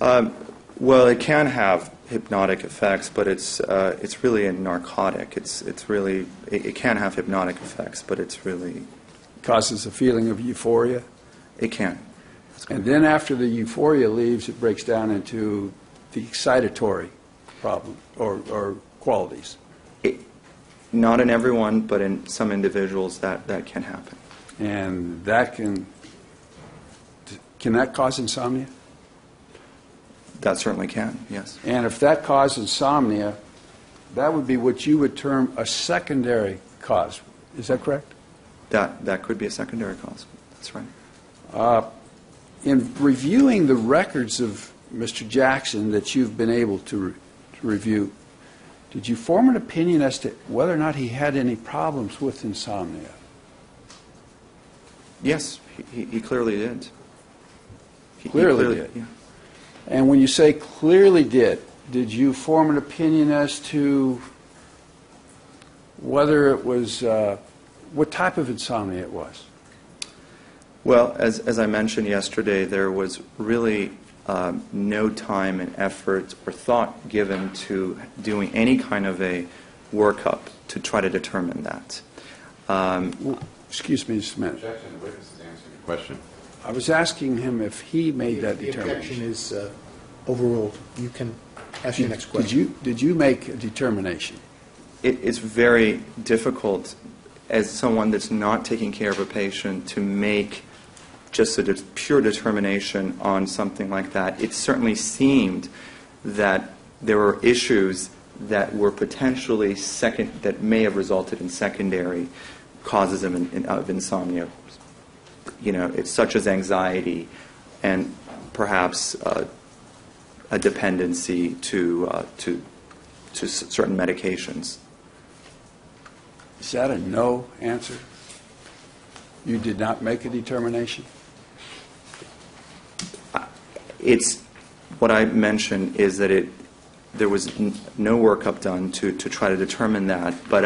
it? Well, it can have hypnotic effects, but it's really a narcotic. It can have hypnotic effects, but it's really Causes a feeling of euphoria. it can. And then after the euphoria leaves, it breaks down into the excitatory problem or qualities. Not in everyone, but in some individuals that can happen. And that can that cause insomnia? That certainly can, yes. And if that causes insomnia, that would be what you would term a secondary cause. Is that correct? That could be a secondary cause. That's right. In reviewing the records of Mr. Jackson that you've been able to review, did you form an opinion as to whether or not he had any problems with insomnia? Yes, he clearly did. He Clearly did. Yeah. And when you say clearly did you form an opinion as to whether it was, what type of insomnia it was? Well, as I mentioned yesterday, there was really no time and effort or thought given to doing any kind of a workup to try to determine that. Excuse me just a minute. Objection, the witness is answering the question. I was asking him if he made that The objection determination. is overruled. You can ask your next question. Did you make a determination? It's very difficult as someone that's not taking care of a patient to make just a pure determination on something like that. It certainly seemed that there were issues that were potentially that may have resulted in secondary causes of insomnia. It's such as anxiety and perhaps a dependency to certain medications. Is that a no answer? You did not make a determination? It's what I mentioned is that there was no workup done to try to determine that, but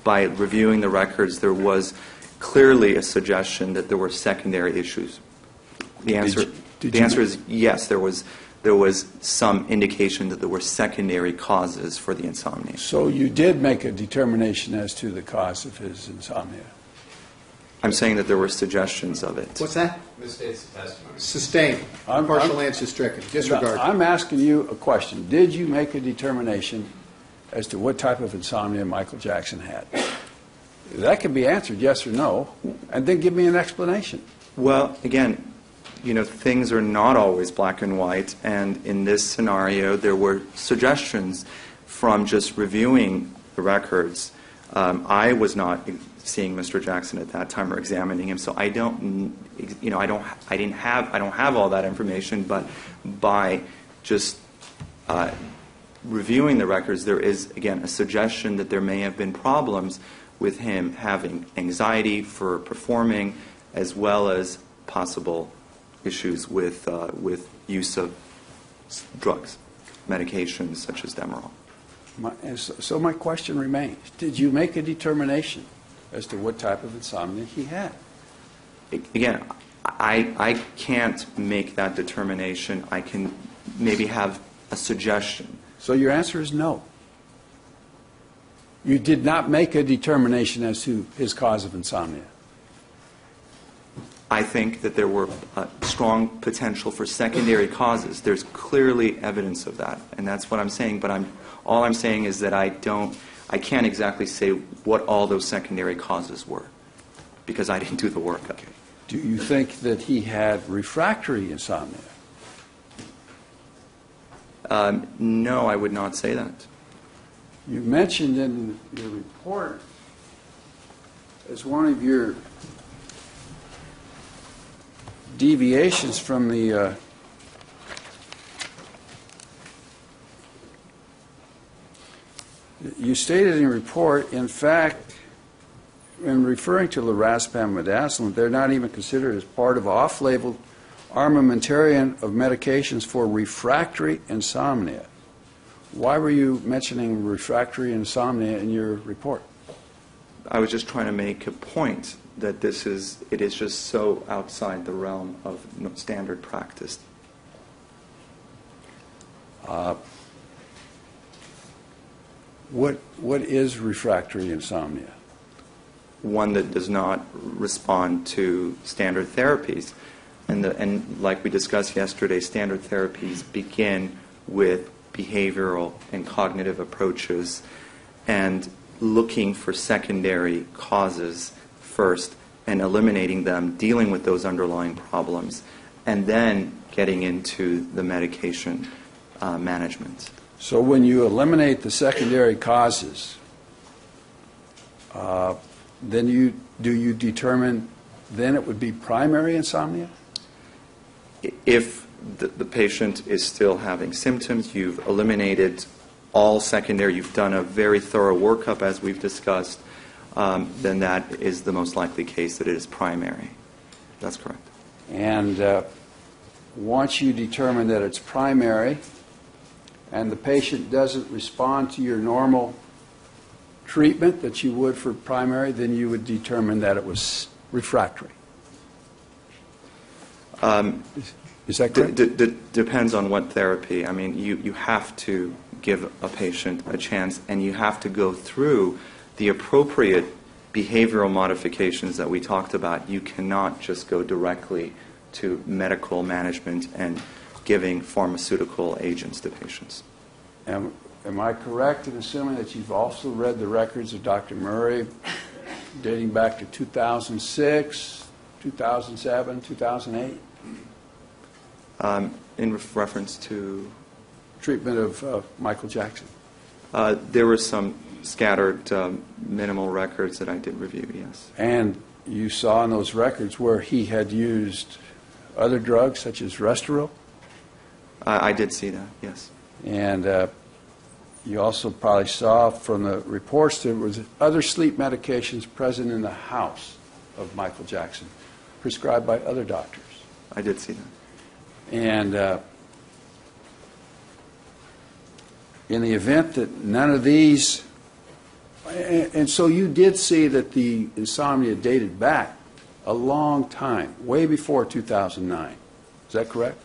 by reviewing the records, there was clearly a suggestion that there were secondary issues. The answer is yes. There was some indication that there were secondary causes for the insomnia. So you did make a determination as to the cause of his insomnia? I'm saying that there were suggestions of it. What's that? Misstates the testimony. Sustained. Partial answer stricken. Disregard. I'm asking you a question. Did you make a determination as to what type of insomnia Michael Jackson had? That can be answered yes or no, and then give me an explanation. Well, again, things are not always black and white, and in this scenario, there were suggestions from just reviewing the records. I was not seeing Mr. Jackson at that time or examining him, so I don't have all that information. But by just reviewing the records, there is again a suggestion that there may have been problems with him having anxiety for performing, as well as possible issues with use of drugs, medications such as Demerol. So my question remains, did you make a determination as to what type of insomnia he had? Again, I can't make that determination. I can maybe have a suggestion. So your answer is no. You did not make a determination as to his cause of insomnia. I think that there were strong potential for secondary causes. There's clearly evidence of that, and that's what I'm saying. But all I'm saying is that I can't exactly say what all those secondary causes were, because I didn't do the work. Okay. Do you think that he had refractory insomnia? No, I would not say that. You mentioned in your report as one of your deviations from the you stated in your report, in fact, in referring to lorazepam and midazolam, they're not even considered as part of off-label armamentarium of medications for refractory insomnia. Why were you mentioning refractory insomnia in your report? I was just trying to make a point that it is just so outside the realm of standard practice. What is refractory insomnia? One that does not respond to standard therapies. And like we discussed yesterday, standard therapies begin with behavioral and cognitive approaches and looking for secondary causes first and eliminating them, dealing with those underlying problems, and then getting into the medication management. So when you eliminate the secondary causes, then do you determine then it would be primary insomnia? If the patient is still having symptoms, you've eliminated all secondary, you've done a very thorough workup as we've discussed, then that is the most likely case that it is primary. That's correct. And once you determine that it's primary and the patient doesn't respond to your normal treatment that you would for primary, then you would determine that it was refractory. Is that correct? Depends on what therapy. I mean, you have to give a patient a chance, and you have to go through the appropriate behavioral modifications that we talked about. You cannot just go directly to medical management and giving pharmaceutical agents to patients. Am I correct in assuming that you've also read the records of Dr. Murray dating back to 2006, 2007, 2008? In reference to? Treatment of Michael Jackson. There were some scattered minimal records that I did review, yes. And you saw in those records where he had used other drugs such as Restoril? I did see that, yes. And you also probably saw from the reports there was other sleep medications present in the house of Michael Jackson, prescribed by other doctors. I did see that. And in the event that none of these, and so you did see that the insomnia dated back a long time, way before 2009. Is that correct?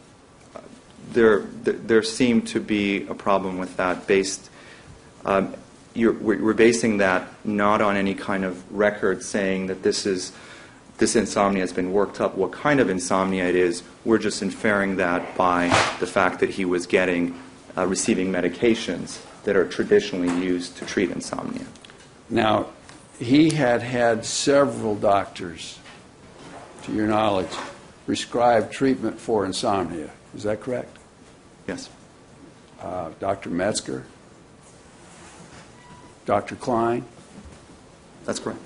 There seemed to be a problem with that based, we're basing that not on any kind of record saying that this is this insomnia has been worked up. What kind of insomnia it is, we're just inferring that by the fact that he was receiving medications that are traditionally used to treat insomnia. Now, he had several doctors, to your knowledge, prescribe treatment for insomnia. Is that correct? Yes. Dr. Metzger, Dr. Klein, That's correct.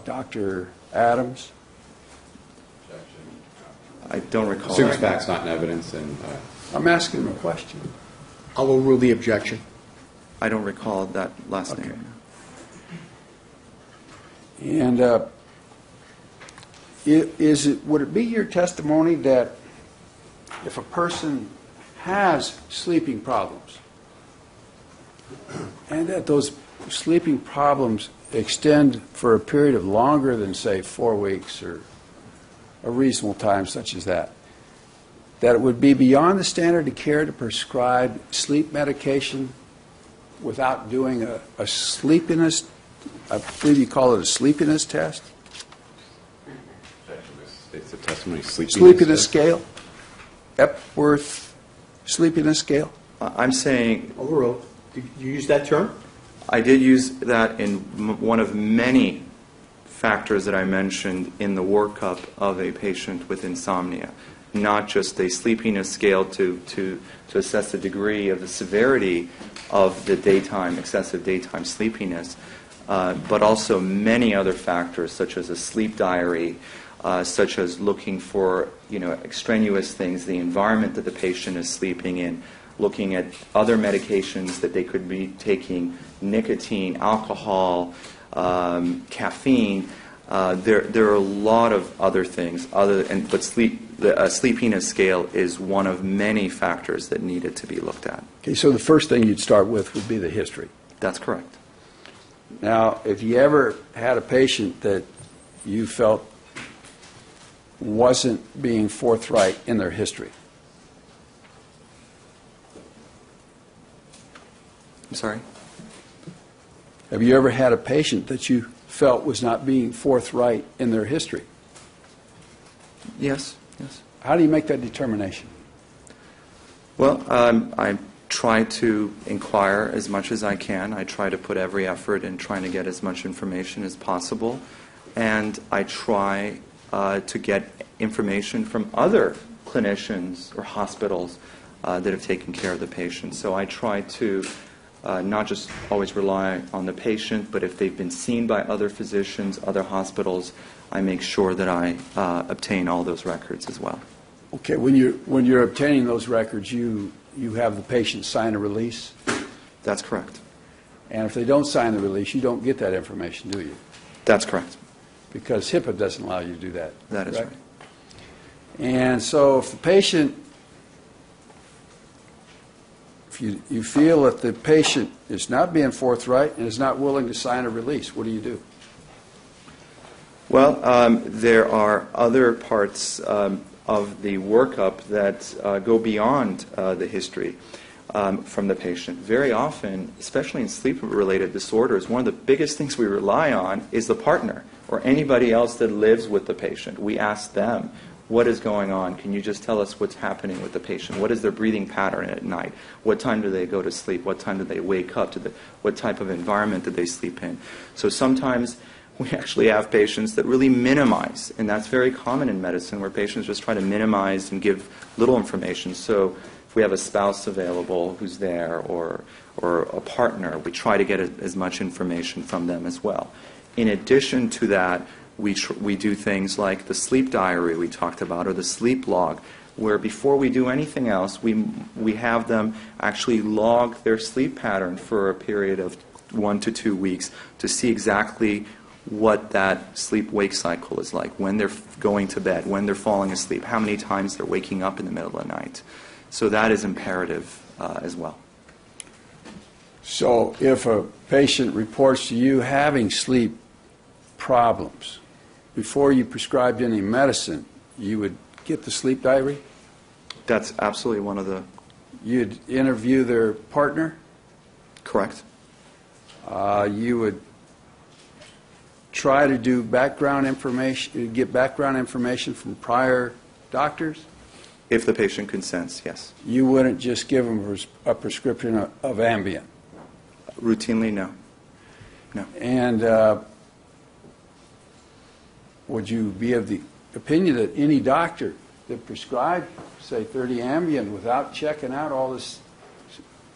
Dr. Adams. I don't recall. Assumes facts not in evidence, and I'm asking him a question. I'll overrule the objection. I don't recall that last Okay. name. And would it be your testimony that if a person has sleeping problems and that those sleeping problems extend for a period of longer than, say, 4 weeks or a reasonable time such as that, that it would be beyond the standard of care to prescribe sleep medication without doing a sleepiness, I believe you call it a sleepiness test? it's a testimony Sleepiness scale? Epworth sleepiness scale? I'm saying Overruled. Did you use that term? I did use that in one of many factors that I mentioned in the workup of a patient with insomnia, not just a sleepiness scale to assess the degree of the severity of the excessive daytime sleepiness, but also many other factors such as a sleep diary, such as looking for extraneous things, the environment that the patient is sleeping in, looking at other medications that they could be taking, nicotine, alcohol, caffeine. There are a lot of other things, but a sleepiness scale is one of many factors that needed to be looked at. Okay, so the first thing you'd start with would be the history. That's correct. Now, if you ever had a patient that you felt wasn't being forthright in their history, I'm sorry? have you ever had a patient that you felt was not being forthright in their history? Yes. How do you make that determination? Well, I try to inquire as much as I can. I try to put every effort in trying to get as much information as possible. And I try to get information from other clinicians or hospitals that have taken care of the patient. So I try to not just always rely on the patient, but if they've been seen by other physicians, other hospitals, I make sure that I obtain all those records as well. Okay, when you're obtaining those records, you have the patient sign a release, That's correct. and if they don't sign the release, you don't get that information, do you? That's correct. Because HIPAA doesn't allow you to do that. That is correct? right. And so if the patient, if you feel that the patient is not being forthright and is not willing to sign a release, what do you do? Well, there are other parts of the workup that go beyond the history from the patient. Very often, especially in sleep-related disorders, one of the biggest things we rely on is the partner or anybody else that lives with the patient. We ask them, what is going on? Can you just tell us what's happening with the patient? What is their breathing pattern at night? What time do they go to sleep? What time do they wake up? What type of environment do they sleep in? So sometimes we actually have patients that really minimize, and that's very common in medicine, where patients just try to minimize and give little information. So if we have a spouse available who's there or a partner, we try to get as much information from them as well. In addition to that, we do things like the sleep diary we talked about, or the sleep log, where before we do anything else, we have them actually log their sleep pattern for a period of 1 to 2 weeks to see exactly what that sleep-wake cycle is like, when they're going to bed, when they're falling asleep, how many times they're waking up in the middle of the night. So that is imperative as well. So if a patient reports to you having sleep problems, before you prescribed any medicine, you would get the sleep diary? That's absolutely one of the... You'd interview their partner? Correct. You would try to do background information, get background information from prior doctors? If the patient consents, yes. You wouldn't just give them a prescription of Ambien? Routinely, no. No. And would you be of the opinion that any doctor that prescribed, say, 30 Ambien without checking out all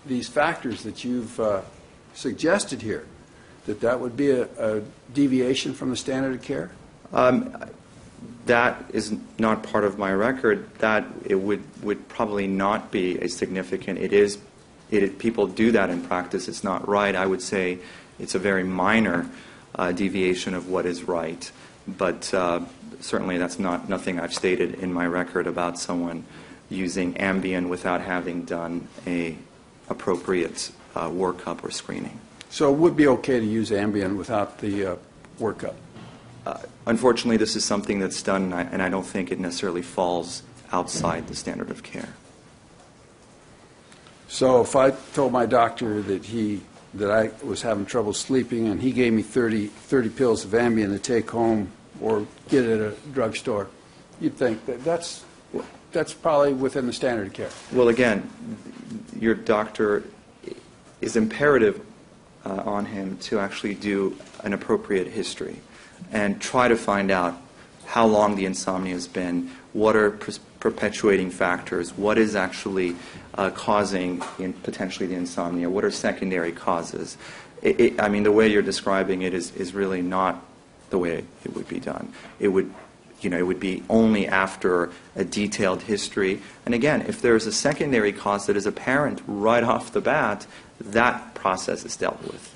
these factors that you've suggested here, that would be a deviation from the standard of care? That is not part of my record. That it would probably not be a significant. People do that in practice. It's not right. I would say it's a very minor deviation of what is right. But certainly that's nothing I've stated in my record about someone using Ambien without having done a appropriate workup or screening. So it would be okay to use Ambien without the workup? Unfortunately, this is something that's done, and I don't think it necessarily falls outside the standard of care. So if I told my doctor that I was having trouble sleeping and he gave me 30 pills of Ambien to take home or get at a drugstore, you'd think that's probably within the standard of care? Well, again, your doctor is imperative on him to actually do an appropriate history and try to find out how long the insomnia has been, what are perpetuating factors, what is actually causing potentially the insomnia, what are secondary causes. I mean, the way you're describing it is really not the way it would be done. It would be only after a detailed history. And again, if there's a secondary cause that is apparent right off the bat, that process is dealt with.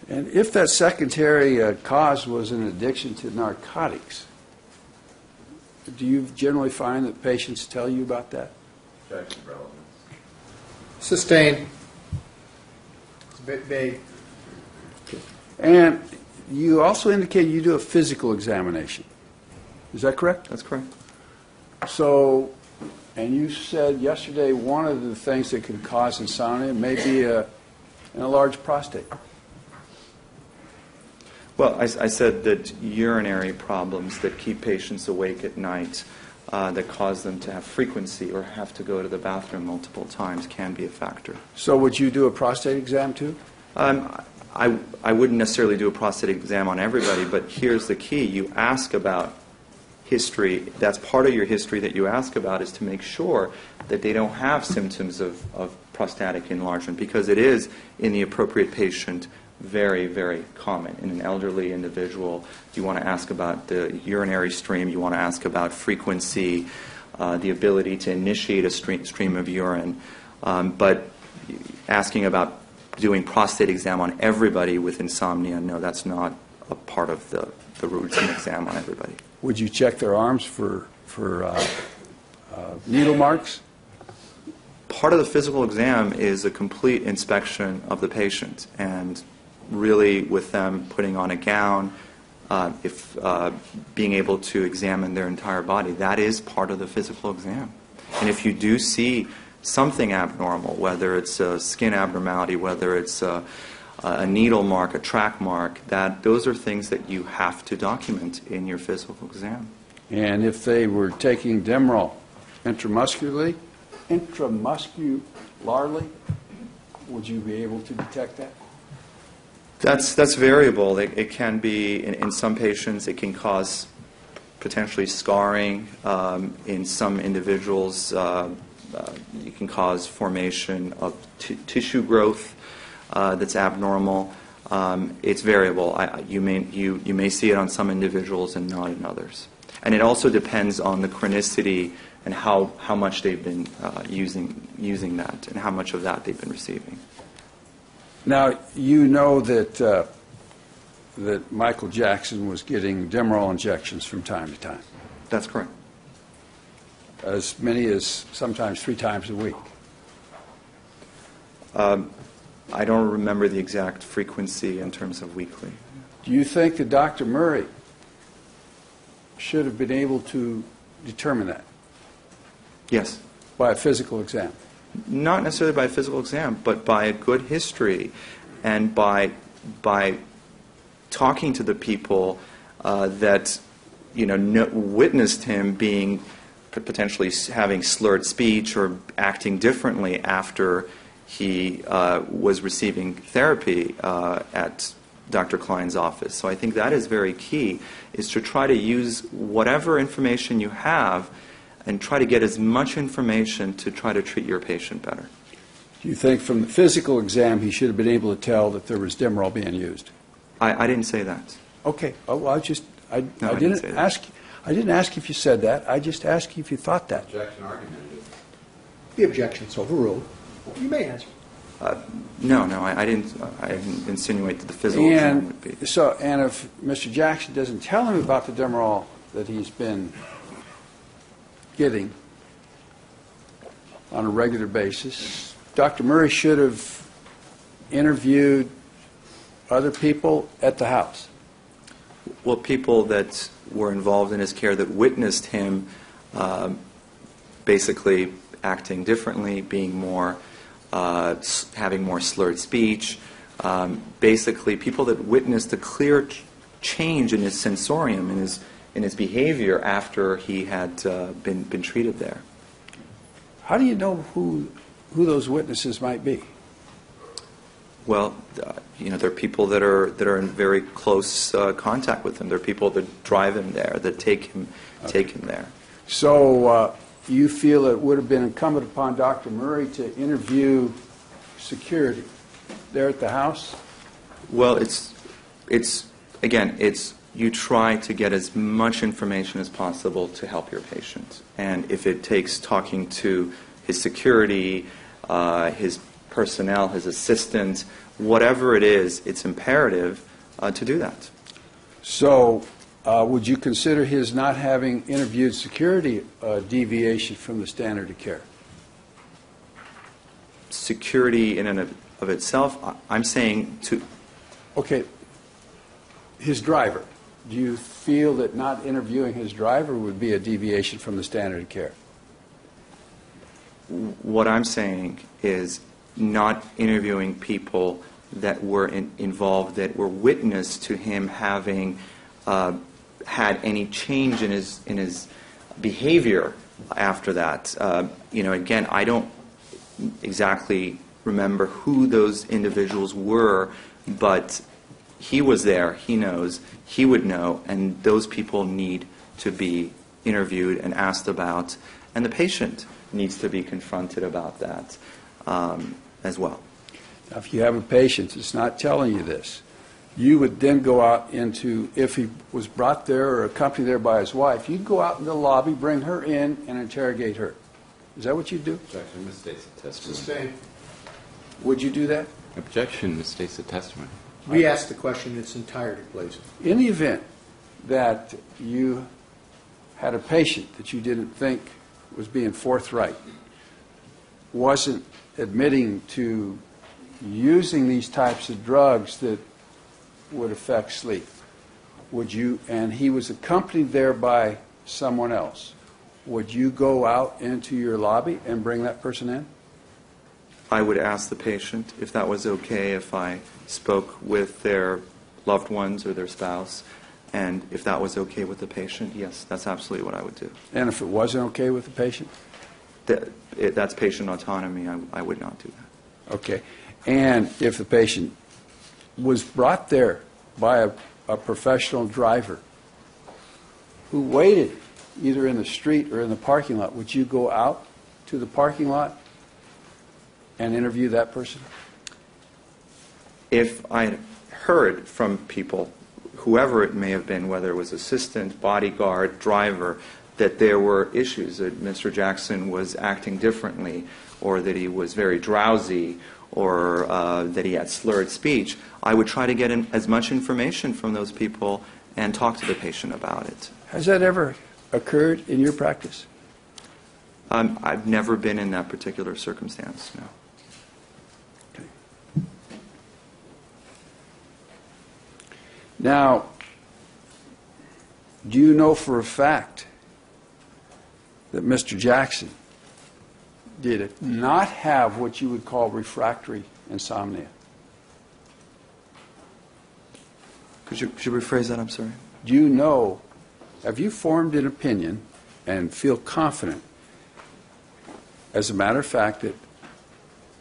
And if that secondary cause was an addiction to narcotics, do you generally find that patients tell you about that? Sustained. It's a bit vague. And you also indicate you do a physical examination. Is that correct? That's correct. So, and you said yesterday one of the things that can cause insomnia may be an enlarged prostate. Well, I said that urinary problems that keep patients awake at night, that cause them to have frequency or have to go to the bathroom multiple times can be a factor. So would you do a prostate exam too? I wouldn't necessarily do a prostate exam on everybody, but here's the key. You ask about history. That's part of your history that you ask about, is to make sure that they don't have symptoms of prostatic enlargement, because it is, in the appropriate patient, very, very common. In an elderly individual, you want to ask about the urinary stream, you want to ask about frequency, the ability to initiate a stream of urine. But asking about doing prostate exam on everybody with insomnia, no, that's not a part of the routine exam on everybody. Would you check their arms for needle marks? Part of the physical exam is a complete inspection of the patient, and really with them putting on a gown, being able to examine their entire body. That is part of the physical exam. And if you do see something abnormal, whether it's a skin abnormality, whether it's a needle mark, a track mark, those are things that you have to document in your physical exam. And if they were taking Demerol intramuscularly, would you be able to detect that? That's variable. It can be, in some patients, it can cause potentially scarring. In some individuals, it can cause formation of tissue growth that's abnormal. It's variable. You may see it on some individuals and not in others. And it also depends on the chronicity and how much they've been using that and how much of that they've been receiving. Now, you know that Michael Jackson was getting Demerol injections from time to time. That's correct. As many as sometimes 3 times a week. I don't remember the exact frequency in terms of weekly. Do you think that Dr. Murray should have been able to determine that? Yes. By a physical exam? Not necessarily by a physical exam, but by a good history and by talking to the people that witnessed him being potentially having slurred speech or acting differently after he was receiving therapy at Dr. Klein's office. So I think that is very key, is to try to use whatever information you have and try to get as much information to try to treat your patient better. Do you think from the physical exam he should have been able to tell that there was Demerol being used? I didn't say that. Okay. Oh, well, I didn't say that. I didn't ask if you said that. I just asked you if you thought that. Objection argumentative. The objection's overruled. You may answer. No, I didn't insinuate that the physical exam would be. And if Mr. Jackson doesn't tell him about the Demerol that he's been getting on a regular basis, Dr. Murray should have interviewed other people at the house. Well, people that were involved in his care that witnessed him basically acting differently, being more, having more slurred speech, basically people that witnessed a clear change in his sensorium, in his behavior after he had been treated there. How do you know who those witnesses might be? Well, there are people that are in very close contact with him. There are people that drive him there, that take him there. So you feel it would have been incumbent upon Dr. Murray to interview security there at the house? Well, it's you try to get as much information as possible to help your patient, and if it takes talking to his security, his personnel, his assistant, whatever it is, it's imperative to do that. So would you consider his not having interviewed security a deviation from the standard of care? Security in and of itself, I'm saying to... Okay, his driver. Do you feel that not interviewing his driver would be a deviation from the standard of care? What I'm saying is not interviewing people that were involved, that were witness to him having had any change in his behavior after that. Again, I don't exactly remember who those individuals were, but he was there, he knows, he would know, and those people need to be interviewed and asked about, and the patient needs to be confronted about that as well. Now, if you have a patient that's not telling you this, you would then go out into, if he was brought there or accompanied there by his wife, you'd go out in the lobby, bring her in, and interrogate her. Is that what you'd do? Objection misstates the testimony. Sustained. Would you do that? Objection misstates the testimony. We asked the question in its entirety, please. In the event that you had a patient that you didn't think was being forthright, wasn't admitting to using these types of drugs that would affect sleep, and he was accompanied there by someone else, would you go out into your lobby and bring that person in? I would ask the patient if that was okay if I spoke with their loved ones or their spouse, and if that was okay with the patient, yes, that's absolutely what I would do. And if it wasn't okay with the patient? That's patient autonomy. I would not do that. Okay. And if the patient was brought there by a professional driver who waited either in the street or in the parking lot, would you go out to the parking lot and interview that person? If I heard from people, whoever it may have been, whether it was assistant, bodyguard, driver, that there were issues, that Mr. Jackson was acting differently, or that he was very drowsy, or that he had slurred speech, I would try to get as much information from those people and talk to the patient about it. Has that ever occurred in your practice? I've never been in that particular circumstance, no. Okay. Now, do you know for a fact that Mr. Jackson did not have what you would call refractory insomnia? Could you rephrase that? I'm sorry. Do you know, have you formed an opinion and feel confident, as a matter of fact, that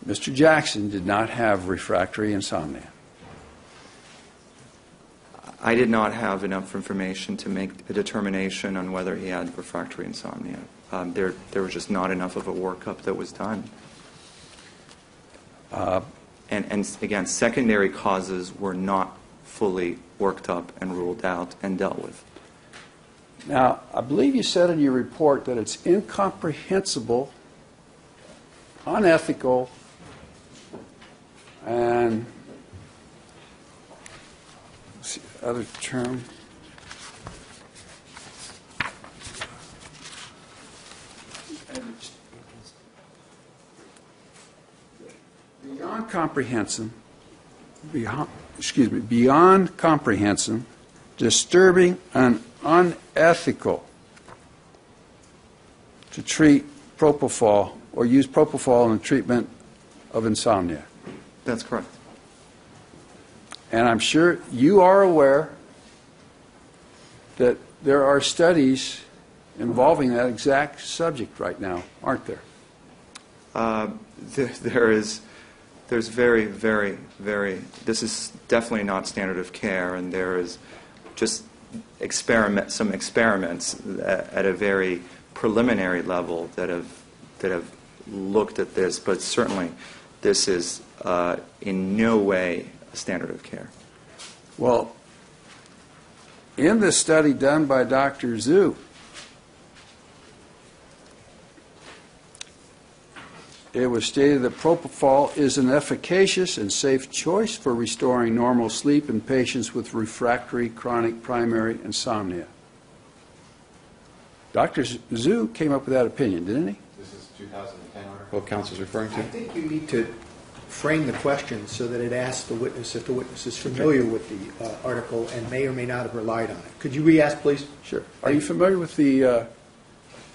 Mr. Jackson did not have refractory insomnia? I did not have enough information to make a determination on whether he had refractory insomnia. There was just not enough of a workup that was done. And again, secondary causes were not fully worked up and ruled out and dealt with. Now, I believe you said in your report that it's incomprehensible, unethical, and what's the other term? Beyond comprehension, beyond comprehension, disturbing and unethical to treat propofol or use propofol in the treatment of insomnia. That's correct. And I'm sure you are aware that there are studies involving that exact subject right now, aren't there? There's very, very, very, this is definitely not standard of care, and there is just some experiments at a very preliminary level that have looked at this, but certainly this is in no way a standard of care. Well, in this study done by Dr. Zhu, it was stated that propofol is an efficacious and safe choice for restoring normal sleep in patients with refractory chronic primary insomnia. Dr. Zhu came up with that opinion, didn't he? This is 2010 article council's referring I to? think you need to frame the question so that it asks the witness if the witness is familiar with the article and may or may not have relied on it. Could you re-ask, please? Sure. Are you familiar with the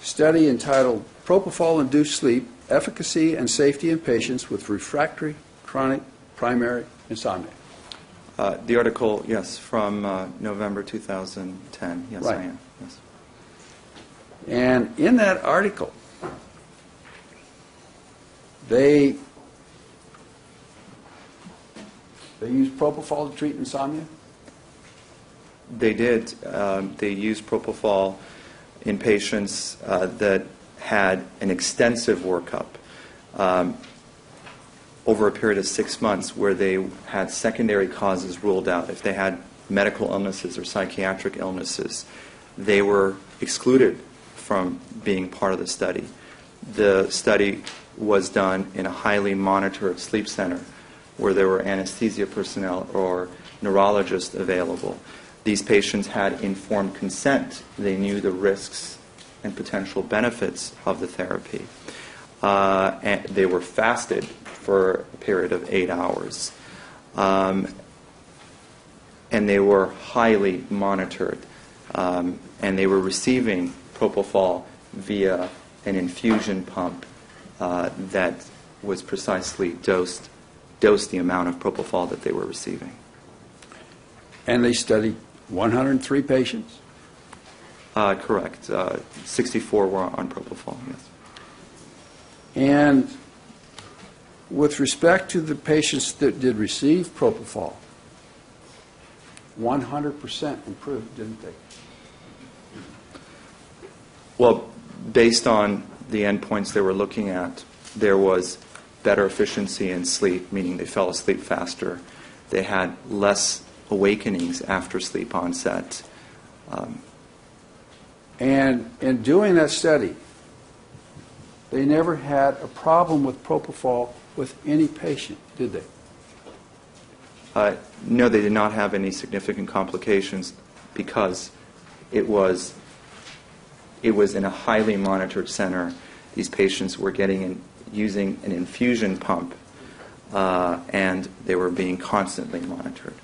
study entitled Propofol-Induced Sleep, Efficacy and Safety in Patients with Refractory Chronic Primary Insomnia? The article, yes, from November 2010. Yes, Right. I am. Yes. And in that article, they used propofol to treat insomnia? They did. They used propofol in patients that had an extensive workup over a period of 6 months where they had secondary causes ruled out. If they had medical illnesses or psychiatric illnesses, they were excluded from being part of the study. The study was done in a highly monitored sleep center where there were anesthesia personnel or neurologists available. These patients had informed consent. They knew the risks and potential benefits of the therapy. And they were fasted for a period of 8 hours. And they were highly monitored. And they were receiving propofol via an infusion pump that was precisely dosed the amount of propofol that they were receiving. And they studied 103 patients? Correct. 64 were on propofol, yes. And with respect to the patients that did receive propofol, 100% improved, didn't they? Well, based on the endpoints they were looking at, there was better efficiency in sleep, meaning they fell asleep faster. They had less awakenings after sleep onset. And in doing that study, they never had a problem with propofol with any patient, did they? No, they did not have any significant complications because it was in a highly monitored center. These patients were using an infusion pump, and they were being constantly monitored.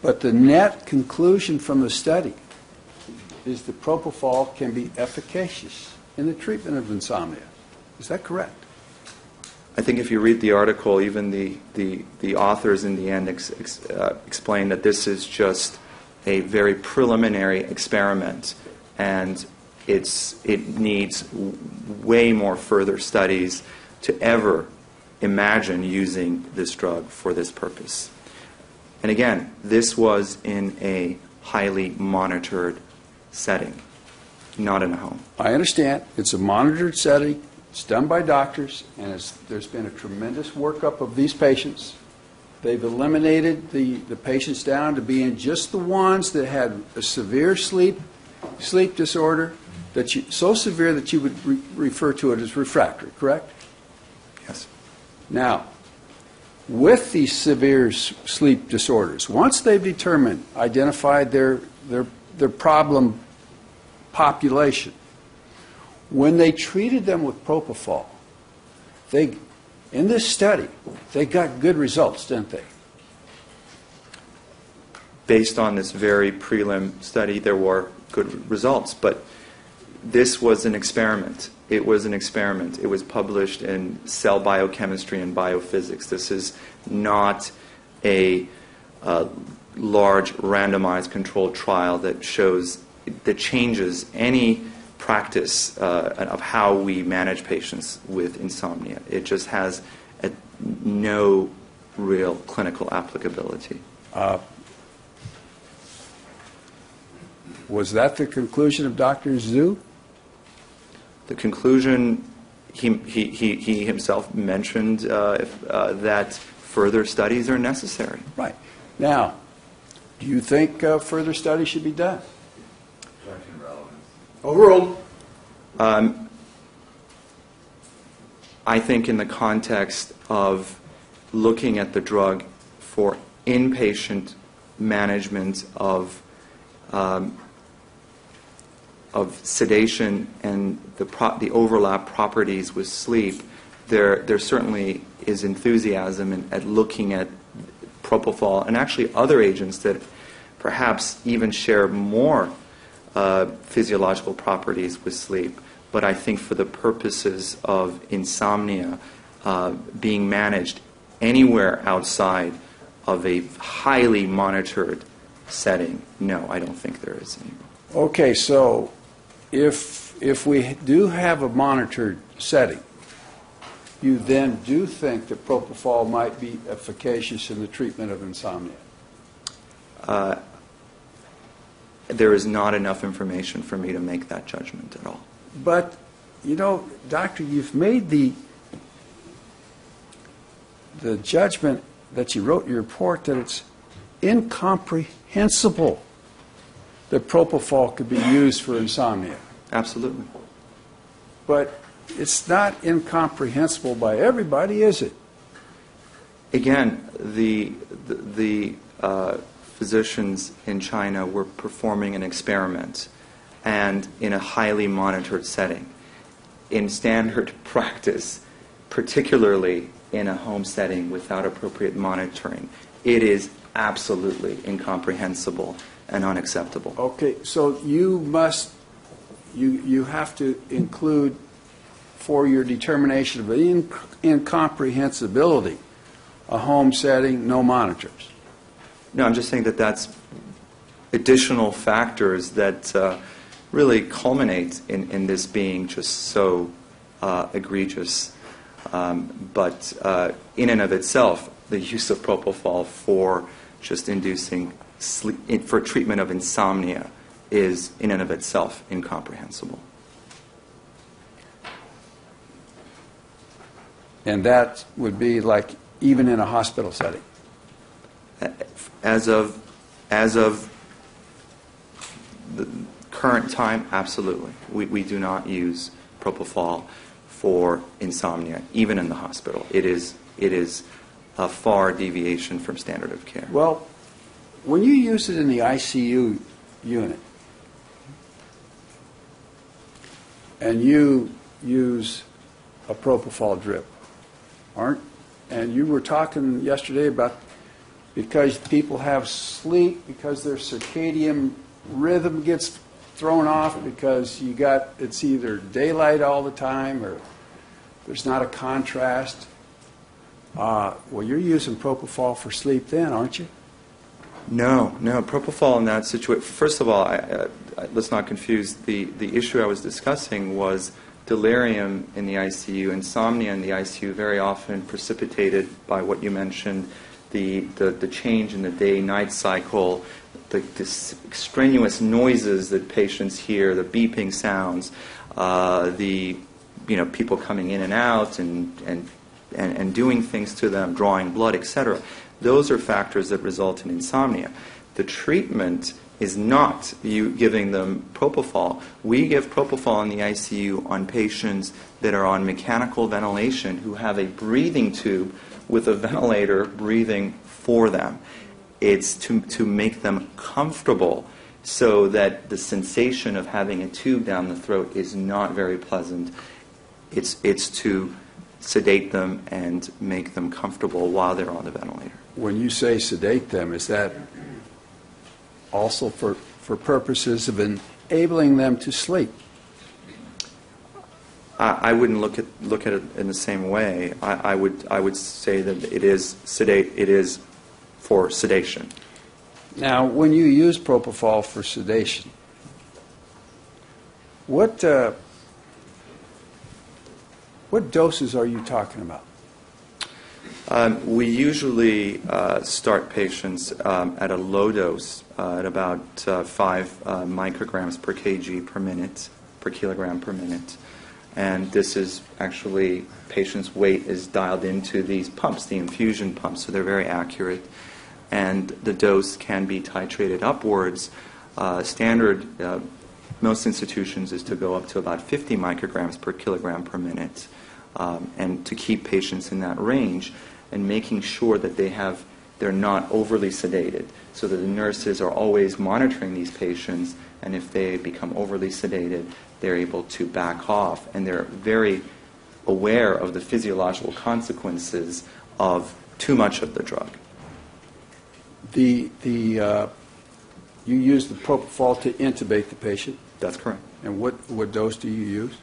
But the net conclusion from the study is that propofol can be efficacious in the treatment of insomnia. Is that correct? I think if you read the article, even the authors in the end explain that this is just a very preliminary experiment, and it needs way more further studies to ever imagine using this drug for this purpose. And again, this was in a highly monitored setting, not in a home. I understand. It's a monitored setting. It's done by doctors, and there's been a tremendous workup of these patients. They've eliminated the patients down to being just the ones that had a severe sleep disorder, so severe that you would refer to it as refractory, correct? Yes. Now, with these severe sleep disorders, once they've identified their problem population, when they treated them with propofol, in this study, they got good results, didn't they? Based on this very prelim study, there were good results, but this was an experiment. It was an experiment. It was published in Cell Biochemistry and Biophysics. This is not a large randomized controlled trial that changes any practice of how we manage patients with insomnia. It just has no real clinical applicability. Was that the conclusion of Dr. Zhu? The conclusion, he himself mentioned that further studies are necessary. Right. Now, do you think further studies should be done? Overruled. I think in the context of looking at the drug for inpatient management of sedation and the overlap properties with sleep, there certainly is enthusiasm at looking at propofol and actually other agents that perhaps even share more physiological properties with sleep. But I think for the purposes of insomnia being managed anywhere outside of a highly monitored setting, no, I don't think there is any. Okay, so if we do have a monitored setting, you then do think that propofol might be efficacious in the treatment of insomnia? There is not enough information for me to make that judgment at all. But, you know, doctor, you've made the judgment that you wrote in your report that it's incomprehensible that propofol could be used for insomnia. Absolutely. But it's not incomprehensible by everybody, is it? Again, the physicians in China were performing an experiment, and in a highly monitored setting. In standard practice, particularly in a home setting without appropriate monitoring, it is absolutely incomprehensible and unacceptable. Okay, so you have to include for your determination of incomprehensibility a home setting, no monitors. No, I'm just saying that that's additional factors that really culminate in this being just so egregious. But in and of itself, the use of propofol for just inducing sleep, for treatment of insomnia is in and of itself incomprehensible. And that would be like even in a hospital setting. As of the current time, absolutely. We do not use propofol for insomnia, even in the hospital. It is a far deviation from standard of care. Well, when you use it in the ICU unit, and you use a propofol drip, and you were talking yesterday about because people have sleep, because their circadian rhythm gets thrown off, because it's either daylight all the time or there's not a contrast. Well, you're using propofol for sleep then, aren't you? No, propofol in that situation. First of all, let's not confuse. The issue I was discussing was delirium in the ICU, insomnia in the ICU, very often precipitated by what you mentioned, the change in the day-night cycle, the strenuous noises that patients hear, the beeping sounds, the people coming in and out and doing things to them, drawing blood, etc. Those are factors that result in insomnia. The treatment is not you giving them propofol. We give propofol in the ICU on patients that are on mechanical ventilation who have a breathing tube with a ventilator breathing for them. It's to make them comfortable so that the sensation of having a tube down the throat is not very pleasant. It's to sedate them and make them comfortable while they're on the ventilator. When you say sedate them, is that also for purposes of enabling them to sleep? I wouldn't look at it in the same way. I would say that it is sedate. It is for sedation. Now, when you use propofol for sedation, what doses are you talking about? We usually start patients at a low dose, at about 5 micrograms per kg per minute, per kilogram per minute. And this is actually, patient's weight is dialed into these pumps, the infusion pumps, so they're very accurate. And the dose can be titrated upwards. Standard, most institutions, is to go up to about 50 micrograms per kilogram per minute, and to keep patients in that range, and making sure that they're not overly sedated, so that the nurses are always monitoring these patients, and if they become overly sedated, they're able to back off, and they're very aware of the physiological consequences of too much of the drug. You use the propofol to intubate the patient, That's correct. and what dose do you use?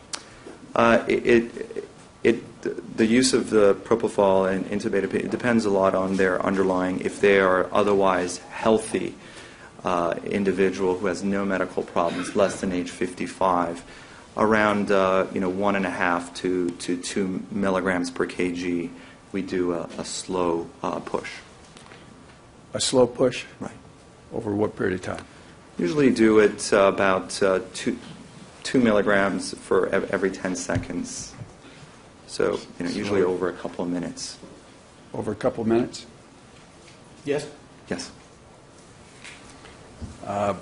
The use of the propofol and intubated patient depends a lot on their underlying. If they are otherwise healthy individual who has no medical problems, less than age 55, around 1.5 to 2 milligrams per kg, we do a slow push. A slow push? Right. Over what period of time? Usually do it about 2 milligrams for every 10 seconds. So, usually over a couple of minutes. Over a couple of minutes? Yes? Yes. And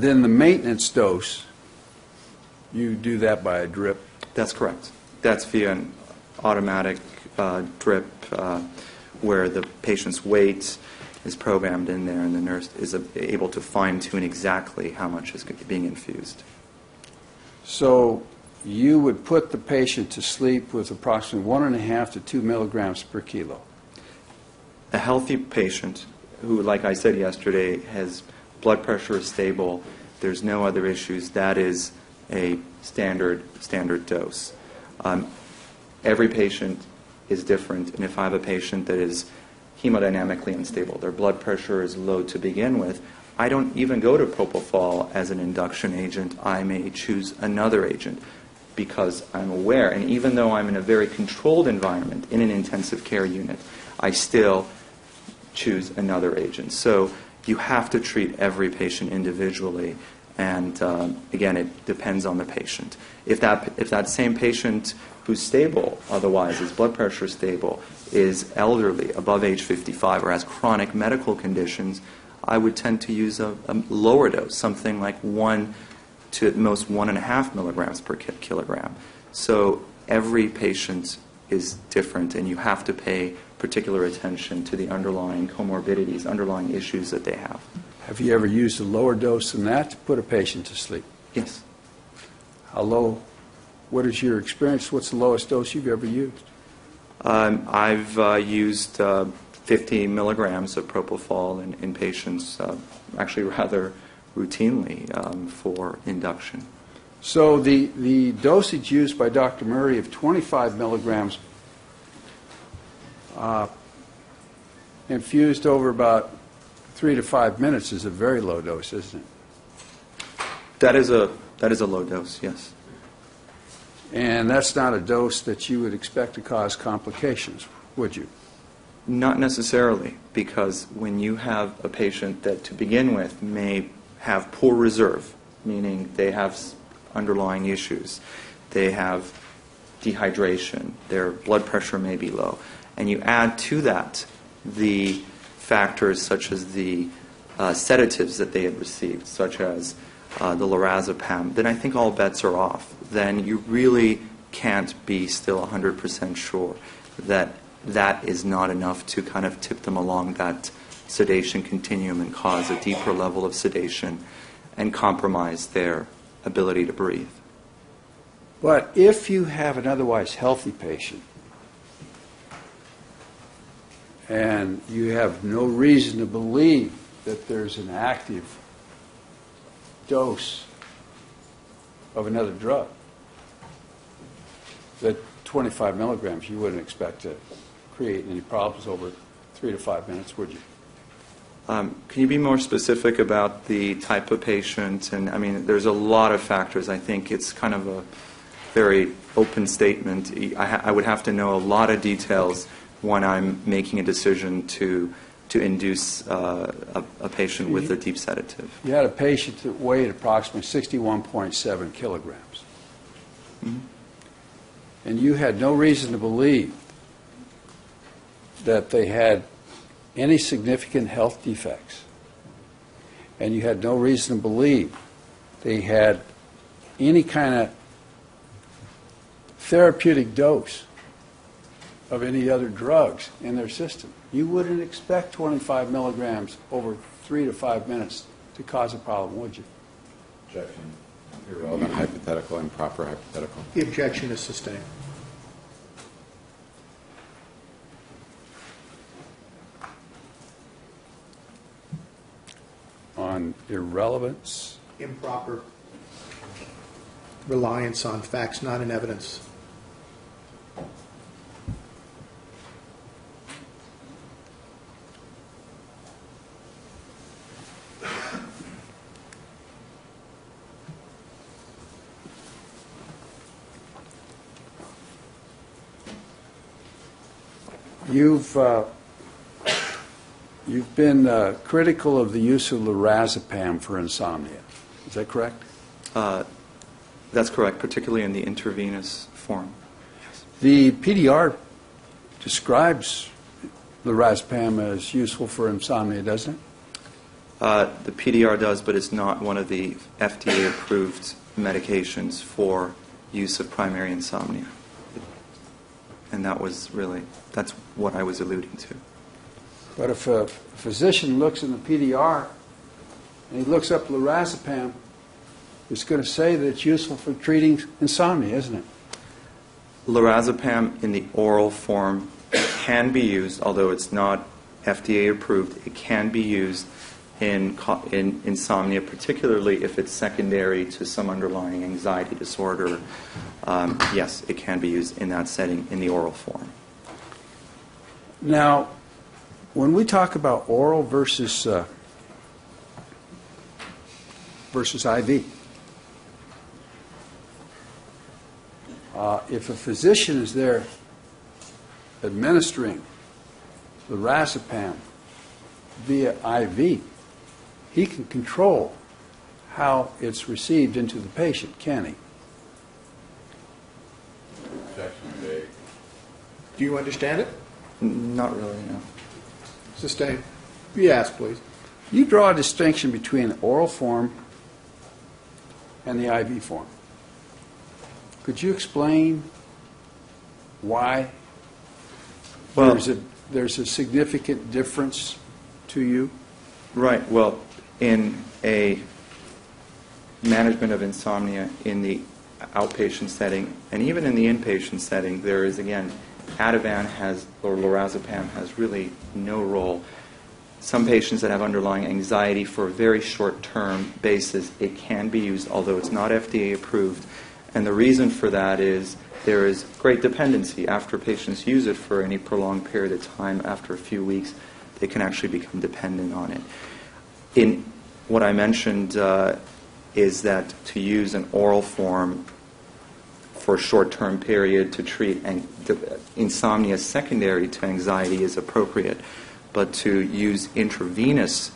then the maintenance dose, you do that by a drip? That's correct. That's via an automatic drip where the patient's weight is programmed in there and the nurse is able to fine-tune exactly how much is being infused. So you would put the patient to sleep with approximately 1.5 to 2 milligrams per kilo. A healthy patient who, like I said yesterday, has blood pressure is stable, there's no other issues, that is a standard dose. Every patient is different, and if I have a patient that is hemodynamically unstable, their blood pressure is low to begin with, I don't even go to propofol as an induction agent. I may choose another agent because I'm aware, and even though I'm in a very controlled environment in an intensive care unit, I still choose another agent. So you have to treat every patient individually, and again, it depends on the patient. If that same patient who's stable, otherwise his blood pressure is stable, is elderly, above age 55, or has chronic medical conditions, I would tend to use a lower dose, something like 1 to at most 1.5 milligrams per kilogram. So every patient is different, and you have to pay particular attention to the underlying comorbidities, underlying issues that they have. Have you ever used a lower dose than that to put a patient to sleep? Yes. How low? What is your experience? What's the lowest dose you've ever used? I've used 50 milligrams of propofol in patients, actually rather routinely, for induction. So the dosage used by Dr. Murray of 25 milligrams infused over about 3 to 5 minutes is a very low dose, isn't it? That is a low dose, yes. And that's not a dose that you would expect to cause complications, would you? Not necessarily, because when you have a patient that to begin with may have poor reserve, meaning they have underlying issues, they have dehydration, their blood pressure may be low, and you add to that the factors such as the sedatives that they had received, such as the lorazepam, then I think all bets are off. Then you really can't be still 100% sure that that is not enough to kind of tip them along that sedation continuum and cause a deeper level of sedation and compromise their ability to breathe. But if you have an otherwise healthy patient and you have no reason to believe that there's an active dose of another drug, that 25 milligrams you wouldn't expect to create any problems over 3 to 5 minutes, would you? Can you be more specific about the type of patient? And I mean, there's a lot of factors. I think it's kind of a very open statement. I would have to know a lot of details when I'm making a decision to induce a patient with a deep sedative. You had a patient that weighed approximately 61.7 kilograms. Mm-hmm. And you had no reason to believe that they had any significant health defects. And you had no reason to believe they had any kind of therapeutic dose of any other drugs in their system. You wouldn't expect 25 milligrams over 3 to 5 minutes to cause a problem, would you? Objection. Irrelevant, hypothetical, improper hypothetical. The objection is sustained. On irrelevance? Improper reliance on facts, not in evidence. You've been critical of the use of lorazepam for insomnia. Is that correct? That's correct, particularly in the intravenous form. The PDR describes lorazepam as useful for insomnia, doesn't it? The PDR does, but it's not one of the FDA-approved medications for use of primary insomnia. And that's what I was alluding to. But if a physician looks in the PDR and he looks up lorazepam, it's going to say that it's useful for treating insomnia, isn't it? Lorazepam in the oral form can be used, although it's not FDA approved. It can be used in insomnia, particularly if it's secondary to some underlying anxiety disorder. Yes, it can be used in that setting in the oral form. Now, when we talk about oral versus IV, if a physician is there administering lorazepam via IV, he can control how it's received into the patient, can he? Objection made. Do you understand it? Not really, no. Sustained. Yes, please. You draw a distinction between the oral form and the IV form. Could you explain why Well, there's a significant difference to you? Right. Well, in a management of insomnia in the outpatient setting and even in the inpatient setting, there is, again, Ativan or lorazepam has really no role. some patients that have underlying anxiety for a very short-term basis, it can be used, although it's not FDA approved. And the reason for that is there is great dependency. After patients use it for any prolonged period of time, after a few weeks, they can actually become dependent on it. In what I mentioned is that to use an oral form for a short-term period to treat insomnia secondary to anxiety is appropriate, but to use intravenous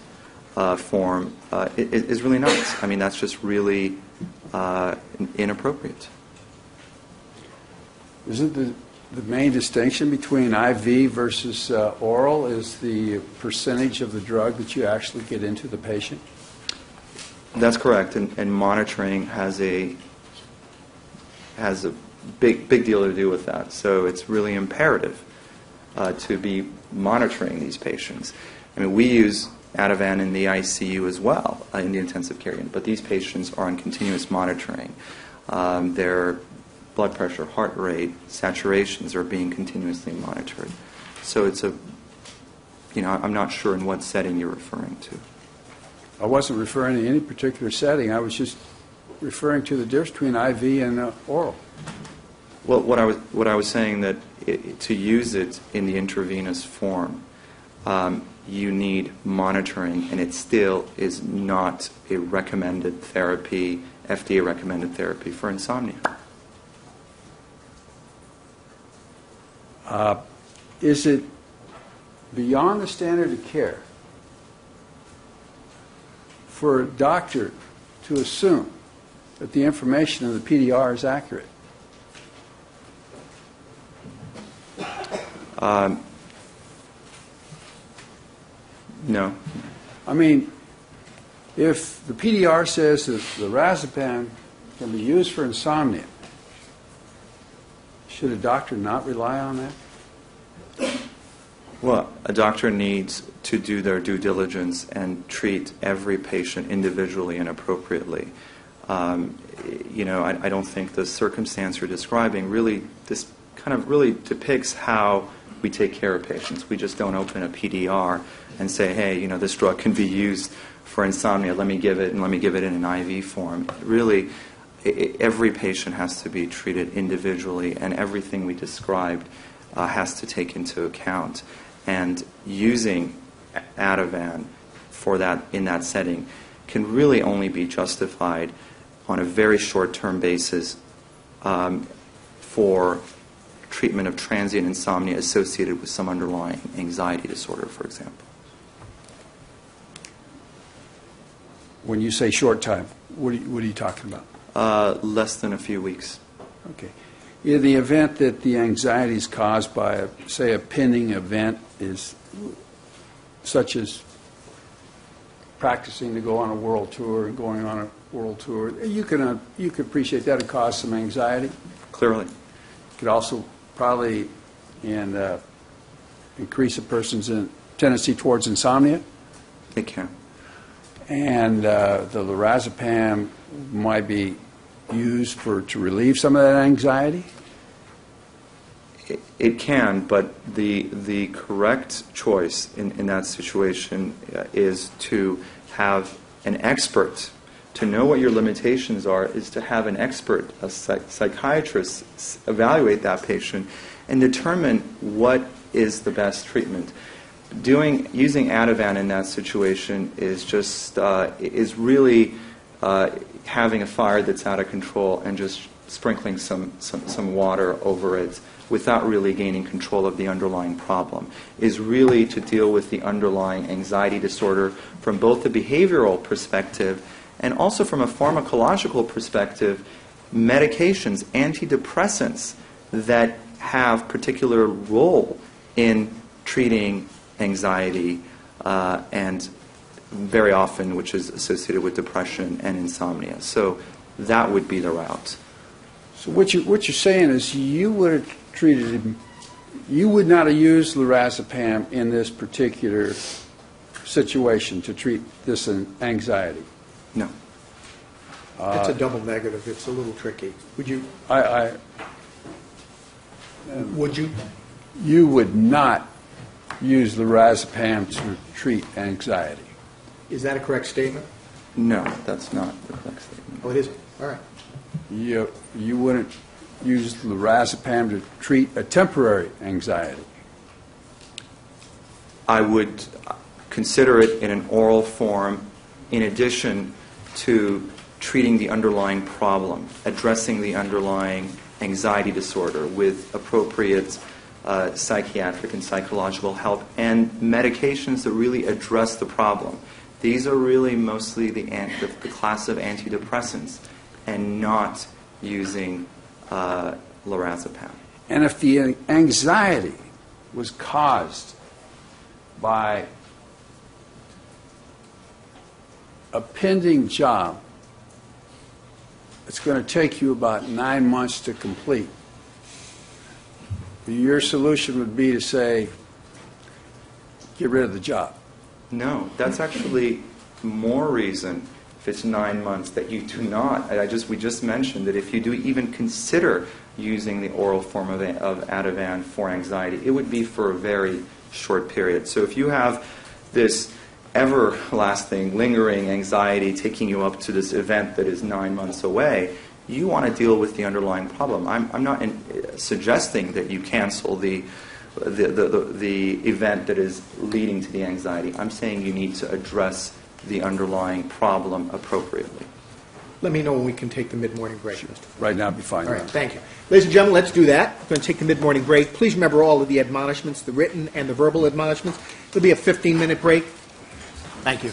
form is really not. I mean, that's just really inappropriate. Isn't the main distinction between IV versus oral is the percentage of the drug that you actually get into the patient? That's correct, and monitoring has a big deal to do with that. So it's really imperative to be monitoring these patients. I mean, we use Ativan in the ICU as well, in the intensive care unit, but these patients are on continuous monitoring. Their blood pressure, heart rate, saturations are being continuously monitored. So it's I'm not sure in what setting you're referring to. I wasn't referring to any particular setting. I was just referring to the difference between IV and oral. Well, what I was saying that to use it in the intravenous form, you need monitoring, and it still is not a recommended therapy, FDA recommended therapy for insomnia. Is it beyond the standard of care for a doctor to assume that the information in the PDR is accurate? No. I mean, if the PDR says that the lorazepam can be used for insomnia, should a doctor not rely on that? Well, a doctor needs to do their due diligence and treat every patient individually and appropriately. I don't think the circumstance you're describing really depicts how we take care of patients. We just don't open a PDR and say, hey, this drug can be used for insomnia. Let me give it, and let me give it in an IV form. Really, every patient has to be treated individually, and everything we described has to take into account. And using Ativan for that in that setting can really only be justified on a very short-term basis for treatment of transient insomnia associated with some underlying anxiety disorder, for example. When you say short time, what are you talking about? Less than a few weeks. Okay. In the event that the anxiety is caused by, say, a pending event, is such as practicing to go on a world tour and going on a world tour, you can appreciate that it caused some anxiety. Clearly. It could also probably increase a person's tendency towards insomnia. It can. And the lorazepam might be used to relieve some of that anxiety? It can, but the correct choice in that situation is to have an expert. To know what your limitations are is to have an expert, a psychiatrist, evaluate that patient and determine what is the best treatment. Using Ativan in that situation is just is really having a fire that's out of control and just sprinkling some water over it without really gaining control of the underlying problem. Is really to deal with the underlying anxiety disorder from both the behavioral perspective and also from a pharmacological perspective. Medications, antidepressants that have particular role in treating anxiety and very often which is associated with depression and insomnia. So that would be the route. So what you're saying is you would have treated him, you would not have used lorazepam in this particular situation to treat this anxiety? No. It's a double negative. It's a little tricky. Would you? Would you? You You would not use lorazepam to treat anxiety. Is that a correct statement? No, that's not the correct statement. Oh, it isn't. All right. You wouldn't use lorazepam to treat a temporary anxiety. I would consider it in an oral form in addition to treating the underlying problem, addressing the underlying anxiety disorder with appropriate psychiatric and psychological help and medications that really address the problem. These are really mostly the class of antidepressants and not using lorazepam. And if the anxiety was caused by a pending job, it's going to take you about 9 months to complete. Your solution would be to say, get rid of the job. No, that's actually more reason, if it's 9 months, that you do not. We just mentioned that if you do even consider using the oral form of Ativan for anxiety, it would be for a very short period. So if you have this everlasting, lingering anxiety taking you up to this event that is 9 months away, you want to deal with the underlying problem. I'm not suggesting that you cancel the event that is leading to the anxiety. I'm saying you need to address the underlying problem appropriately. Let me know when we can take the mid-morning break, Mr. Right now, it'd be fine. All right, thank you. Ladies and gentlemen, let's do that. We're going to take the mid-morning break. Please remember all of the admonishments, the written and the verbal admonishments. There'll be a 15-minute break. Thank you.